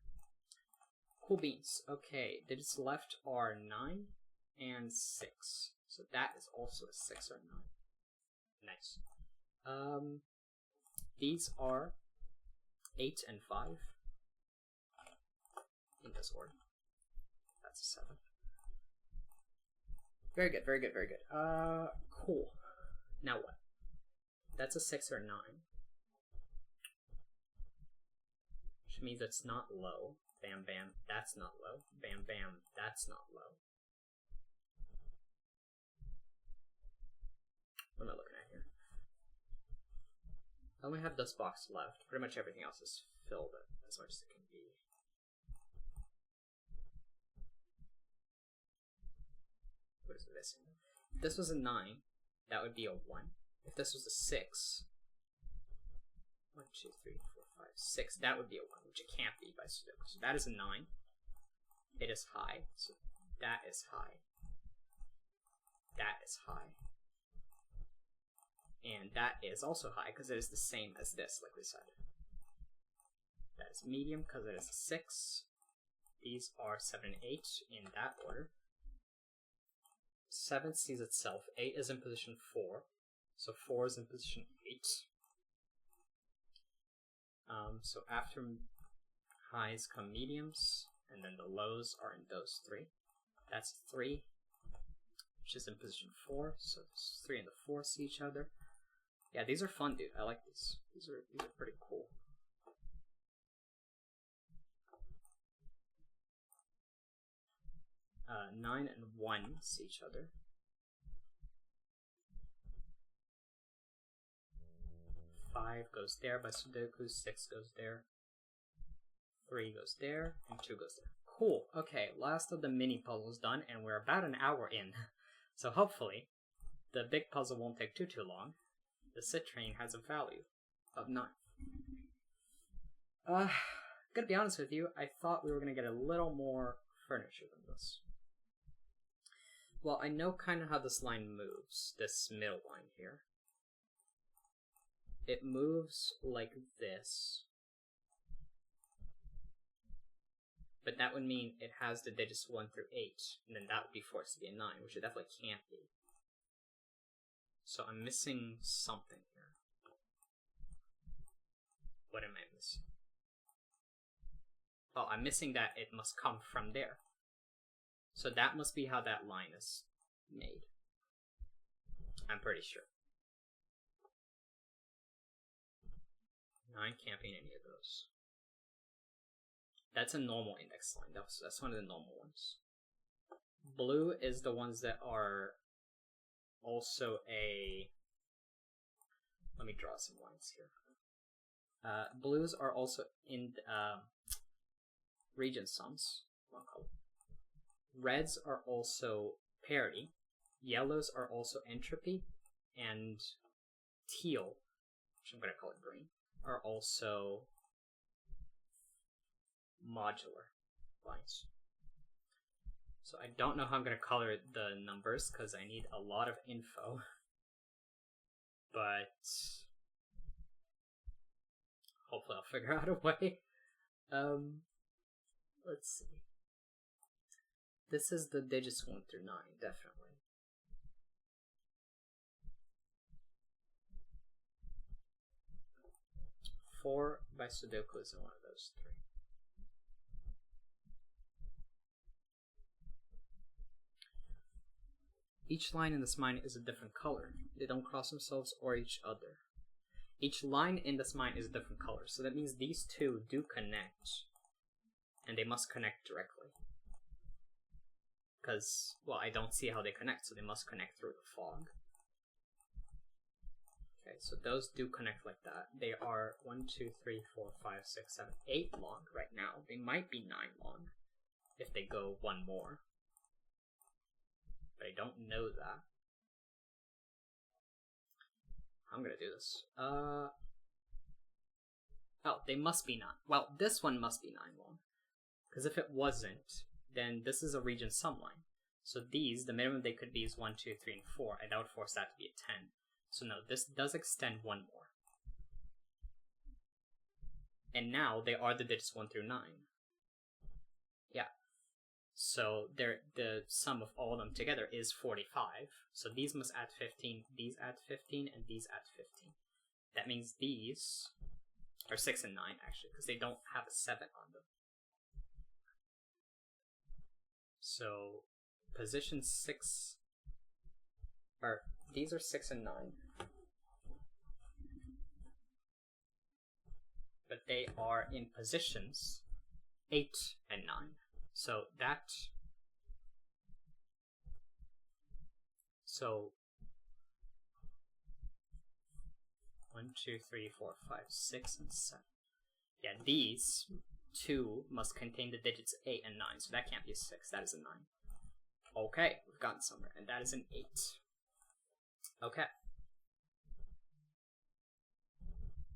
Cool beans. Okay, digits left are 9 and 6. So that is also a 6 or 9. Nice. These are 8 and 5. In this order. That's a 7. Very good, very good, very good. Cool. Now what? That's a 6 or 9. Which means it's not low. Bam, bam, that's not low. Bam, bam, that's not low. What am I looking at here? I only have this box left. Pretty much everything else is filled as much as it can be. What is it missing? If this was a 9, that would be a 1. If this was a 6, 1, 2, 3, 4, 5, 6, that would be a 1, which it can't be by Sudoku. So that is a 9. It is high. So that is high. That is high. And that is also high because it is the same as this, like we said. That is medium because it is a 6. These are 7 and 8 in that order. 7 sees itself. 8 is in position 4. So 4 is in position 8. So after highs come mediums, and then the lows are in those 3. That's 3, which is in position 4. So 3 and the 4 see each other. Yeah, these are fun, dude. I like these. These are pretty cool. Uh, 9 and 1 see each other. 5 goes there by Sudoku, 6 goes there, 3 goes there, and 2 goes there. Cool. Okay, last of the mini puzzles done, and we're about an hour in. So hopefully, the big puzzle won't take too long. The citrine has a value of 9. Gonna be honest with you, I thought we were gonna get a little more furniture than this. Well, I know kind of how this line moves, this middle line here. It moves like this. But that would mean it has the digits 1 through 8, and then that would be forced to be a 9, which it definitely can't be. So I'm missing something here. What am I missing? Oh, I'm missing that it must come from there. So that must be how that line is made. I'm pretty sure. 9 can't be in any of those. That's a normal index line. That's one of the normal ones. Blue is the ones that are also a... Let me draw some lines here. Blues are also in region sums. One color. Reds are also parity. Yellows are also entropy. And teal, which I'm going to call it green, are also modular lines. So I don't know how I'm going to color the numbers because I need a lot of info. But hopefully I'll figure out a way. Let's see. This is the digits 1 through 9, definitely. Four by Sudoku is in one of those 3. Each line in this mine is a different color. They don't cross themselves or each other. Each line in this mine is a different color, so that means these two do connect, and they must connect directly. because, well, I don't see how they connect, so they must connect through the fog. Okay, so those do connect like that. They are 1, 2, 3, 4, 5, 6, 7, 8 long right now. They might be 9 long if they go one more. But I don't know that. I'm gonna do this. Oh, they must be 9. Well, this one must be 9 long. Because if it wasn't, then this is a region sum line. So these, the minimum they could be is 1, 2, 3, and 4, and that would force that to be a 10. So no, this does extend one more. And now they are the digits 1 through 9. Yeah. So the sum of all of them together is 45. So these must add 15, these add 15, and these add 15. That means these are 6 and 9 actually, because they don't have a 7 on them. So position 6, or these are 6 and 9. But they are in positions 8 and 9. So that, so 1, 2, 3, 4, 5, 6, and 7. Yeah, these two must contain the digits 8 and 9, so that can't be a 6, that is a 9. Okay, we've gotten somewhere, and that is an 8. Okay.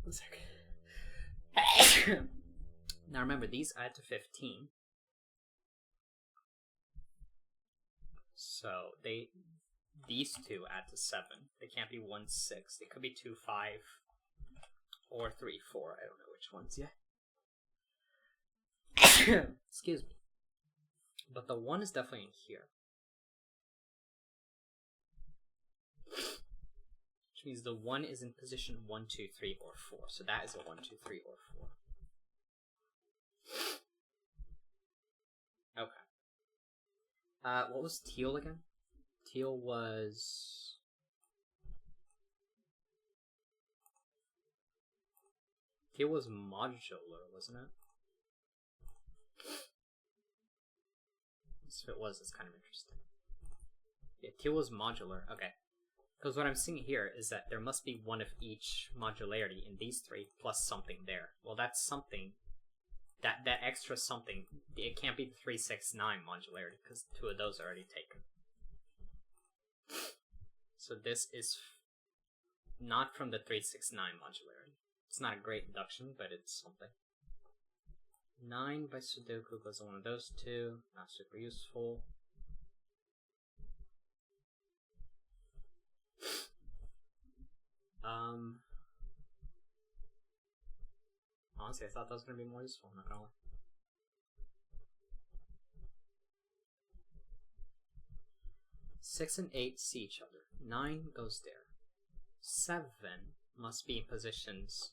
One second. Now remember, these add to 15. So these two add to 7. They can't be 1, 6. They could be 2, 5, or 3, 4. I don't know which ones yet. Excuse me. But the 1 is definitely in here. Which means the 1 is in position 1, 2, 3, or 4. So that is a 1, 2, 3, or 4. Okay. What was teal again? Teal was... Teal was modular, wasn't it? So if it was, it's kind of interesting. Yeah, teal was modular. Okay. Because what I'm seeing here is that there must be one of each modularity in these three plus something there. Well, that's something. That extra something, it can't be the 3, 6, 9 modularity because 2 of those are already taken. So this is not from the 3, 6, 9 modularity. It's not a great deduction, but it's something. 9 by Sudoku goes on one of those two. Not super useful. Honestly, I thought that was going to be more useful, I'm not going to lie. 6 and 8 see each other. 9 goes there. 7 must be in positions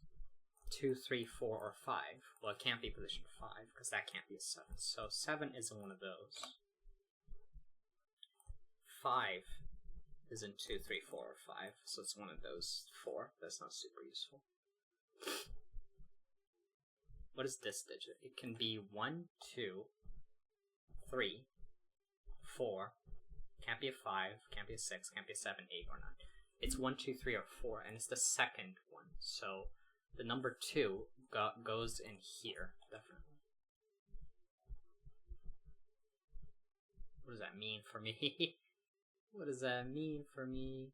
2, 3, 4, or 5. Well, it can't be position 5, because that can't be a 7. So 7 isn't one of those. 5 isn't 2, 3, 4, or 5, so it's one of those 4. That's not super useful. What is this digit? It can be 1, 2, 3, 4, can't be a 5, can't be a 6, can't be a 7, 8, or 9. It's 1, 2, 3, or 4, and it's the second one. So the number 2 goes in here, definitely. What does that mean for me? What does that mean for me?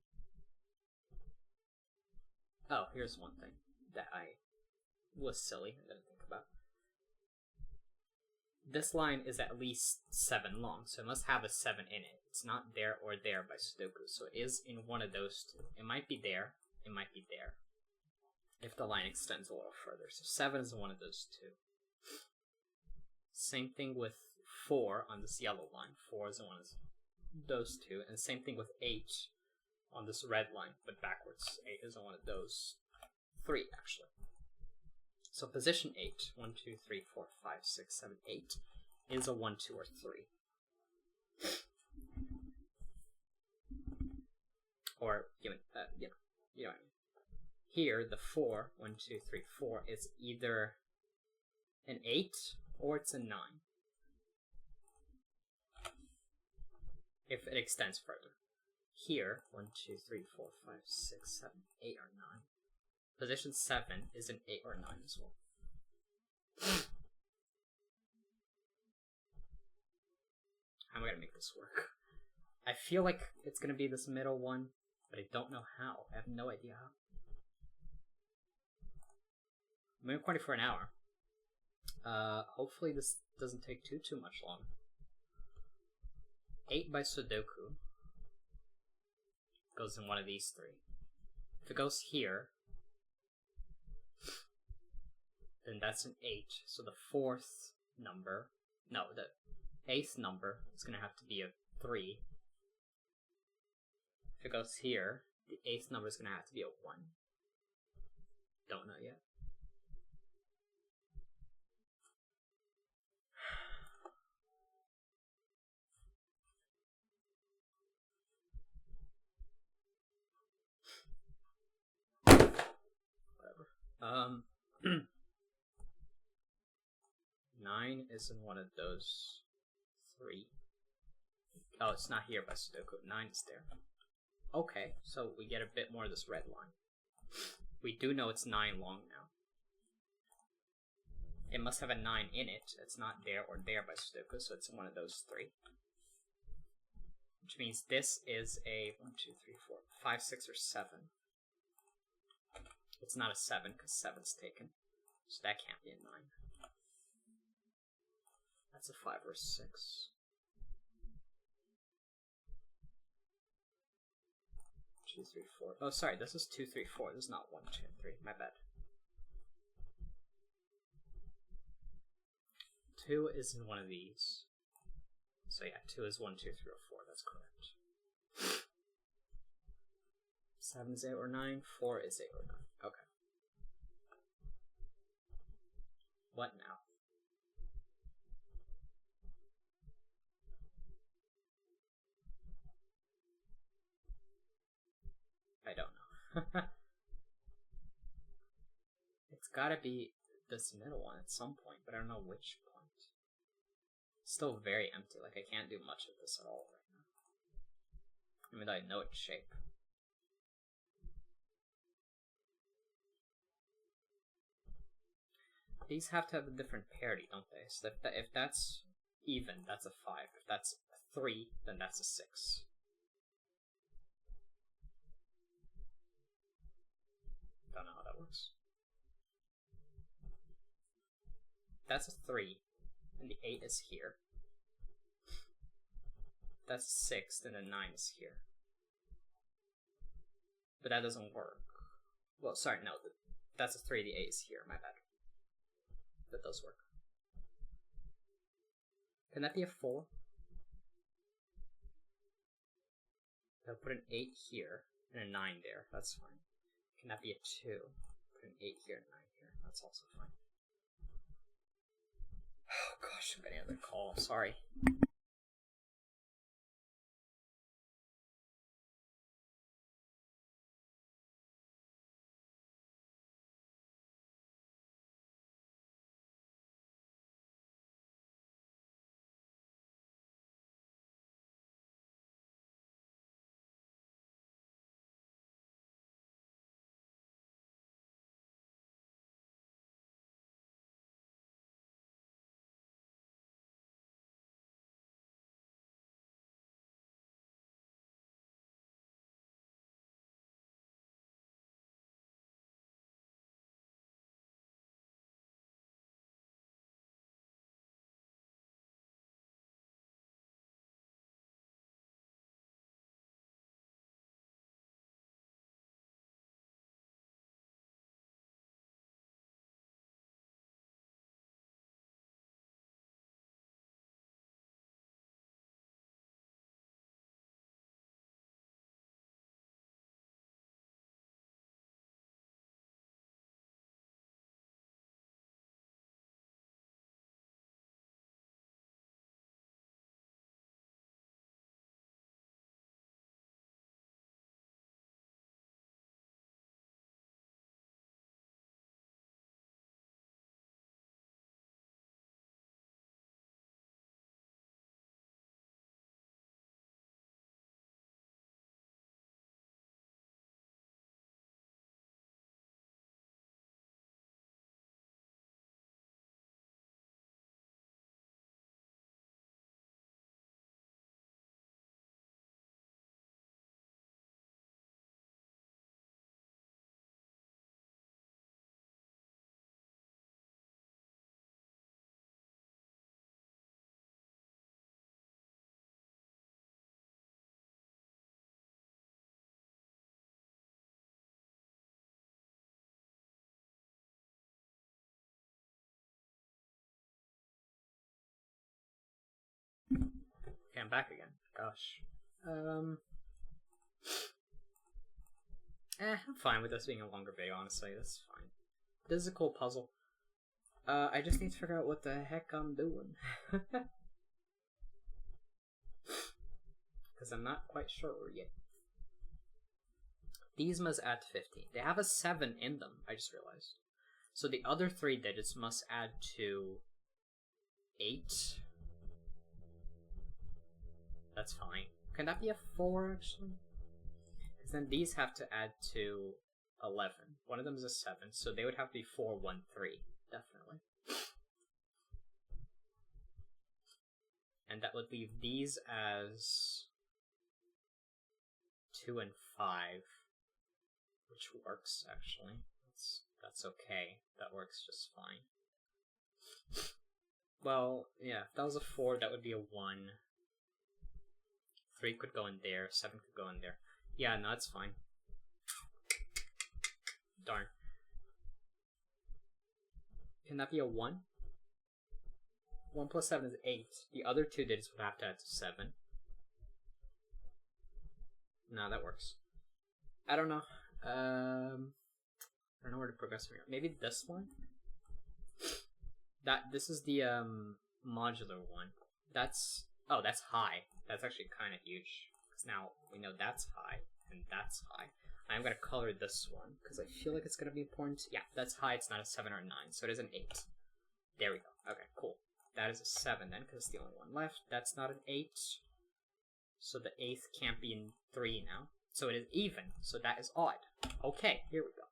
Oh, here's one thing that I was silly. I didn't think about. This line is at least 7 long, so it must have a 7 in it. It's not there or there by Sudoku, so it is in one of those two. It might be there, it might be there, if the line extends a little further. So 7 is one of those two. Same thing with 4 on this yellow line. 4 is one of those two, and same thing with 8 on this red line, but backwards. 8 is one of those 3, actually. So position 8, 1, 2, 3, 4, 5, 6, 7, 8 is a 1, 2, or 3. Or, you know what I mean. Here, the 4, 1, 2, 3, 4, is either an 8 or it's a 9. if it extends further. Here, 1, 2, 3, 4, 5, 6, 7, 8, or 9. Position 7 is an 8 or 9 as well. How am I gonna make this work? I feel like it's gonna be this middle one, but I don't know how. I have no idea how. I'm in recording for an hour. Hopefully this doesn't take too much long. 8 by Sudoku goes in one of these 3. If it goes here, then that's an 8. So the 4th number, no, the 8th number is going to have to be a 3. If it goes here, the 8th number is going to have to be a 1. Don't know yet. Whatever. 9 is in one of those 3. Oh, it's not here by Sudoku. 9 is there. Okay, so we get a bit more of this red line. We do know it's 9 long now. It must have a 9 in it. It's not there or there by Sudoku, so it's in one of those 3. Which means this is a 1, 2, 3, 4, 5, 6, or 7. It's not a 7 because 7's taken. So that can't be a 9. That's a 5 or a 6. 2, 3, 4. Oh, sorry, this is 2, 3, 4. This is not 1, 2, 3. My bad. 2 is in one of these. So yeah, 2 is 1, 2, 3, or 4. That's correct. 7 is 8 or 9. 4 is 8 or 9. Okay. What now? I don't know. It's gotta be this middle one at some point, but I don't know which point. It's still very empty, like I can't do much of this at all right now. Even though I know its shape. These have to have a different parity, don't they? So if that's even, that's a 5. If that's a 3, then that's a 6. Don't know how that works. That's a 3, and the 8 is here. That's a 6, then the 9 is here. But that doesn't work. Well, sorry, no, that's a 3, the 8 is here, my bad. That does work. Can that be a 4? I'll put an 8 here, and a 9 there, that's fine. Can that be a 2? Put an 8 here and 9 here, that's also fine. Oh gosh, I'm getting another call, sorry. I'm back again. Gosh. I'm fine with this being a longer video, honestly. That's fine. This is a cool puzzle. I just need to figure out what the heck I'm doing. Because I'm not quite sure yet. These must add to 15. They have a 7 in them, I just realized. So the other 3 digits must add to 8. That's fine. Can that be a 4, actually? Because then these have to add to 11. One of them is a 7, so they would have to be 4, 1, 3. Definitely. And that would leave these as 2 and 5. Which works, actually. That's okay. That works just fine. Well, yeah, if that was a 4, that would be a 1. 3 could go in there, 7 could go in there. Yeah, no, that's fine. Darn. Can that be a 1? 1 plus 7 is 8. The other 2 digits would have to add to 7. No, that works. I don't know. I don't know where to progress from here. Maybe this one? This is the modular one. That's high. That's actually kind of huge. Because now we know that's high and that's high. I'm going to color this one because I feel like it's going to be important. Yeah, that's high. It's not a 7 or a 9, so it is an 8. There we go. Okay, cool. That is a 7 then because it's the only one left. That's not an 8. So the 8th can't be in 3 now. So it is even. So that is odd. Okay, here we go.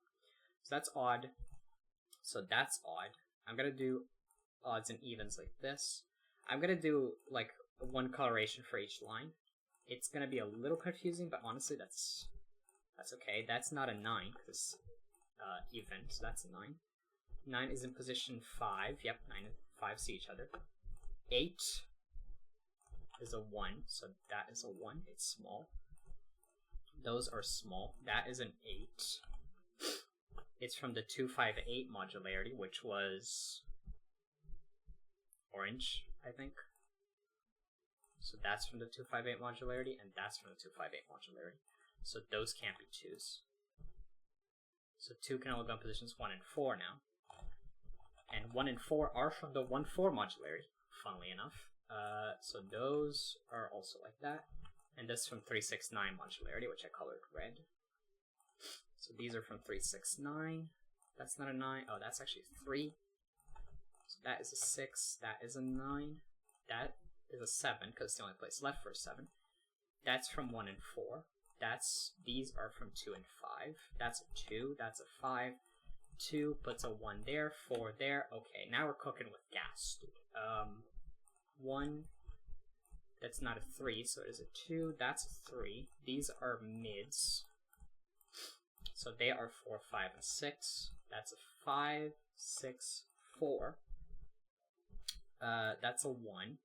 So that's odd. So that's odd. I'm going to do odds and evens like this. I'm going to do like one coloration for each line. It's going to be a little confusing, but honestly that's okay. That's not a 9 because even, so that's a 9. 9 is in position 5. Yep, 9 and 5 see each other. 8 is a 1, so that is a 1. It's small. Those are small. That is an 8. It's from the 258 modularity, which was orange, I think. So that's from the 258 modularity, and that's from the 258 modularity. So those can't be 2s. So 2 can only go in positions 1 and 4 now. And 1 and 4 are from the 1-4 modularity, funnily enough. So those are also like that. And this from 369 modularity, which I colored red. So these are from 369. That's not a 9. Oh, that's actually 3. So that is a 6. That is a 9. That is a 7, because it's the only place left for a 7. That's from 1 and 4. These are from 2 and 5. That's a 2. That's a 5. 2 puts a 1 there. 4 there. Okay, now we're cooking with gas, dude. 1. That's not a 3, so it is a 2. That's a 3. These are mids. So they are 4, 5, and 6. That's a 5, 6, 4. That's a 1.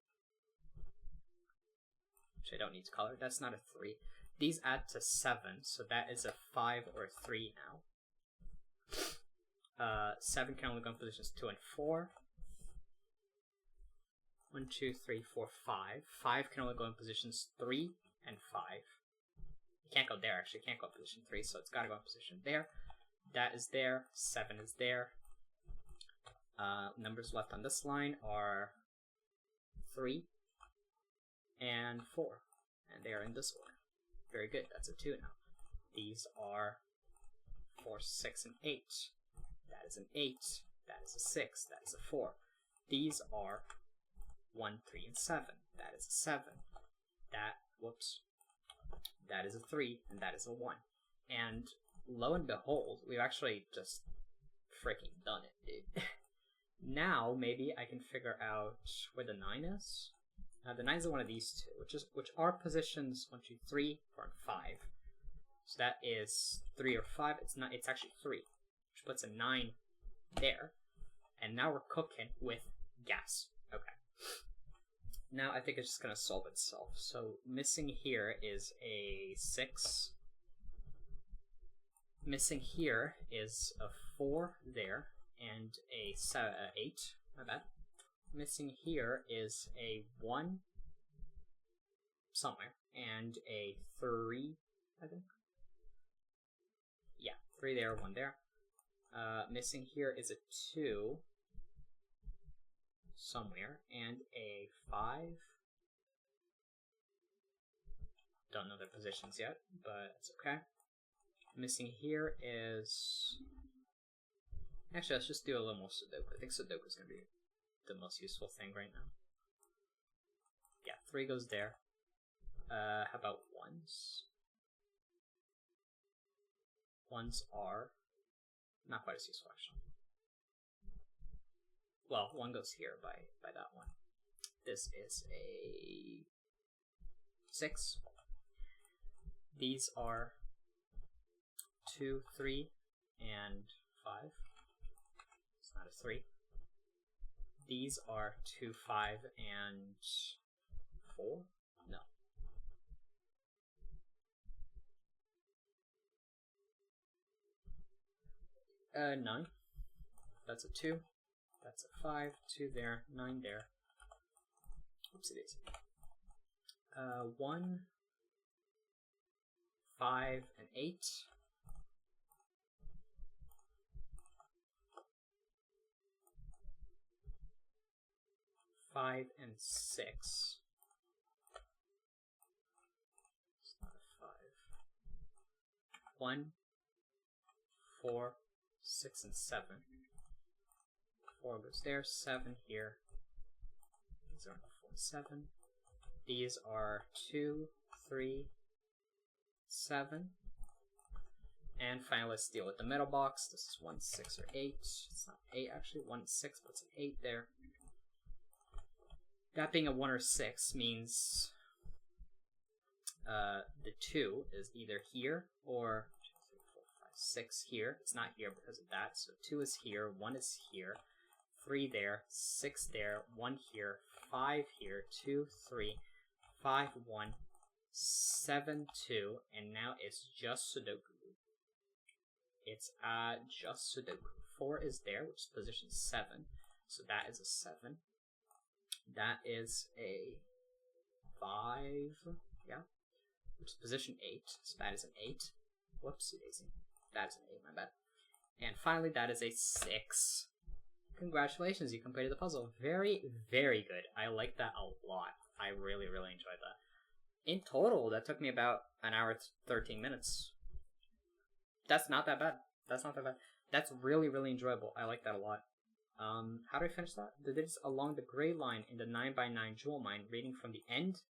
Which I don't need to color. That's not a 3. These add to 7, so that is a 5 or a 3 now. 7 can only go in positions 2 and 4. 1, 2, 3, 4, 5. 5 can only go in positions 3 and 5. You can't go there, actually. You can't go in position 3, so it's got to go in position there. That is there. 7 is there. Numbers left on this line are 3 and 4. And they are in this order. Very good. That's a 2 now. These are 4, 6, and 8. That is an 8. That is a 6. That is a 4. These are 1, 3, and 7. That is a 7. That is a 3, and that is a 1. And lo and behold, we've actually just freaking done it, dude. Now, maybe I can figure out where the 9 is. The 9 is one of these two, which are positions 1, 2, 3, 4, and 5. So that is 3 or 5. It's actually 3, which puts a 9 there. And now we're cooking with gas. Okay. Now I think it's just gonna solve itself. So missing here is a 6. Missing here is a 4 there, and a 8. My bad. Missing here is a 1 somewhere, and a 3, I think. Yeah, 3 there, 1 there. Missing here is a 2 somewhere, and a 5. Don't know their positions yet, but it's okay. Missing here is... Actually, let's just do a little more Sudoku. I think Sudoku is going to be the most useful thing right now. Yeah, 3 goes there. How about 1s? 1s are not quite as useful, actually. Well, 1 goes here by that one. This is a 6. These are 2, 3, and 5. It's not a 3. These are 2, 5, and 4. No. Nine. That's a 2. That's a 5. 2 there. 9 there. Oopsie daisy. 1, 5, and 8. 5 and 6. It's not a 5. 1, 4, 6, and 7. 4 goes there. 7 here. These are 4 and 7. These are 2, 3, 7. And finally, let's deal with the middle box. This is 1, 6, or 8. It's not 8 actually. 1, 6, but it's an 8 there. That being a 1 or 6 means the 2 is either here or 2, 3, 4, 5, 6 here. It's not here because of that. So 2 is here, 1 is here, 3 there, 6 there, 1 here, 5 here, 2, 3, 5, 1, 7, 2, and now it's just Sudoku. It's just Sudoku. 4 is there, which is position 7. So that is a 7. That is a 5. Yeah. Which is position 8. So that is an 8. Whoopsie daisy. That's an 8, my bad. And finally, that is a 6. Congratulations, you completed the puzzle. Very, very good. I like that a lot. I really, really enjoyed that. In total, that took me about an hour and 13 minutes. That's not that bad. That's not that bad. That's really, really enjoyable. I like that a lot. How do I finish that? The digits along the gray line in the 9x9 jewel mine, reading from the end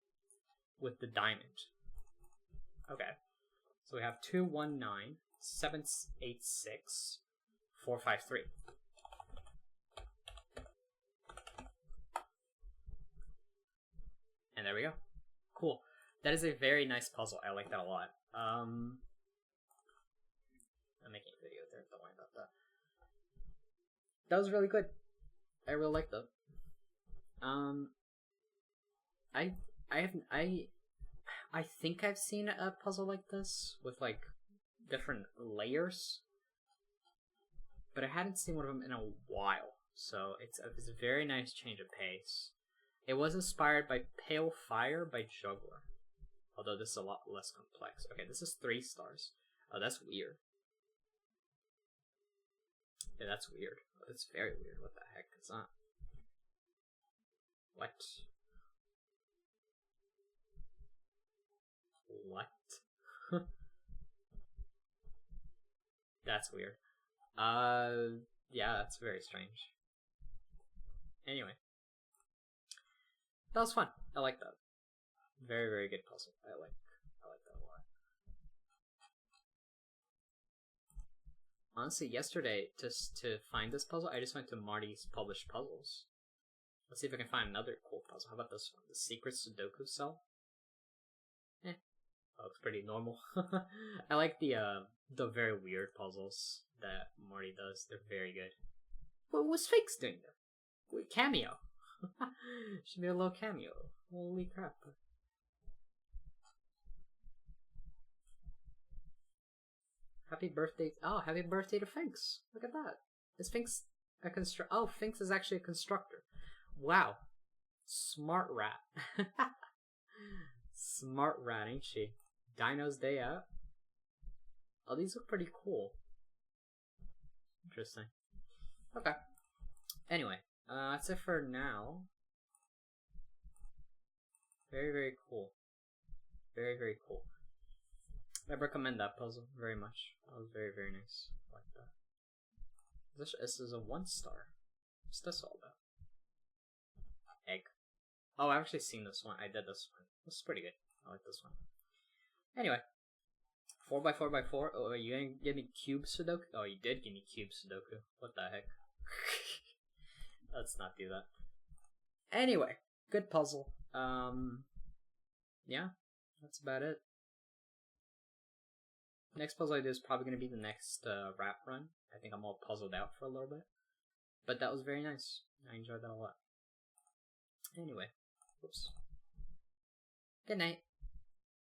with the diamond. Okay. So we have 2, 1, 9, 7, 8, 6, 4, 5, 3. And there we go. Cool. That is a very nice puzzle. I like that a lot. I'm making a video there. Don't worry about that. That was really good. I really liked that. I think I've seen a puzzle like this with like different layers, but I hadn't seen one of them in a while. So it's a very nice change of pace. It was inspired by Pale Fire by Juggler, although this is a lot less complex. Okay, this is 3 stars. Oh, that's weird. Yeah, that's weird. It's very weird. What the heck is that? What? What? That's weird. Yeah, that's very strange. Anyway. That was fun. I like that. Very, very good puzzle. I like that a lot. Honestly, yesterday, just to find this puzzle, I just went to Marty's published puzzles. Let's see if I can find another cool puzzle. How about this one? The Secret Sudoku Cell? Oh, it's pretty normal. I like the very weird puzzles that Marty does. They're very good. What was Sphinx doing there? Wait, cameo. Should be a little cameo. Holy crap. Happy birthday. Oh, happy birthday to Sphinx. Look at that. Is Sphinx a constructor? Oh, Sphinx is actually a constructor. Wow. Smart rat. Smart rat, ain't she? Dino's Day Out. Oh, these look pretty cool. Interesting. Okay. Anyway, that's it for now. Very, very cool. Very, very cool. I recommend that puzzle very much. That was very, very nice. I like that. This is a 1-star. What's this all about? Egg. Oh, I've actually seen this one. I did this one. This is pretty good. I like this one. Anyway. 4x4x4. Oh, are you gonna give me cube Sudoku? Oh, you did give me cube Sudoku. What the heck? Let's not do that. Anyway, good puzzle. Yeah, that's about it. Next puzzle I do is probably gonna be the next rap run. I think I'm all puzzled out for a little bit. But that was very nice. I enjoyed that a lot. Anyway, whoops. Good night.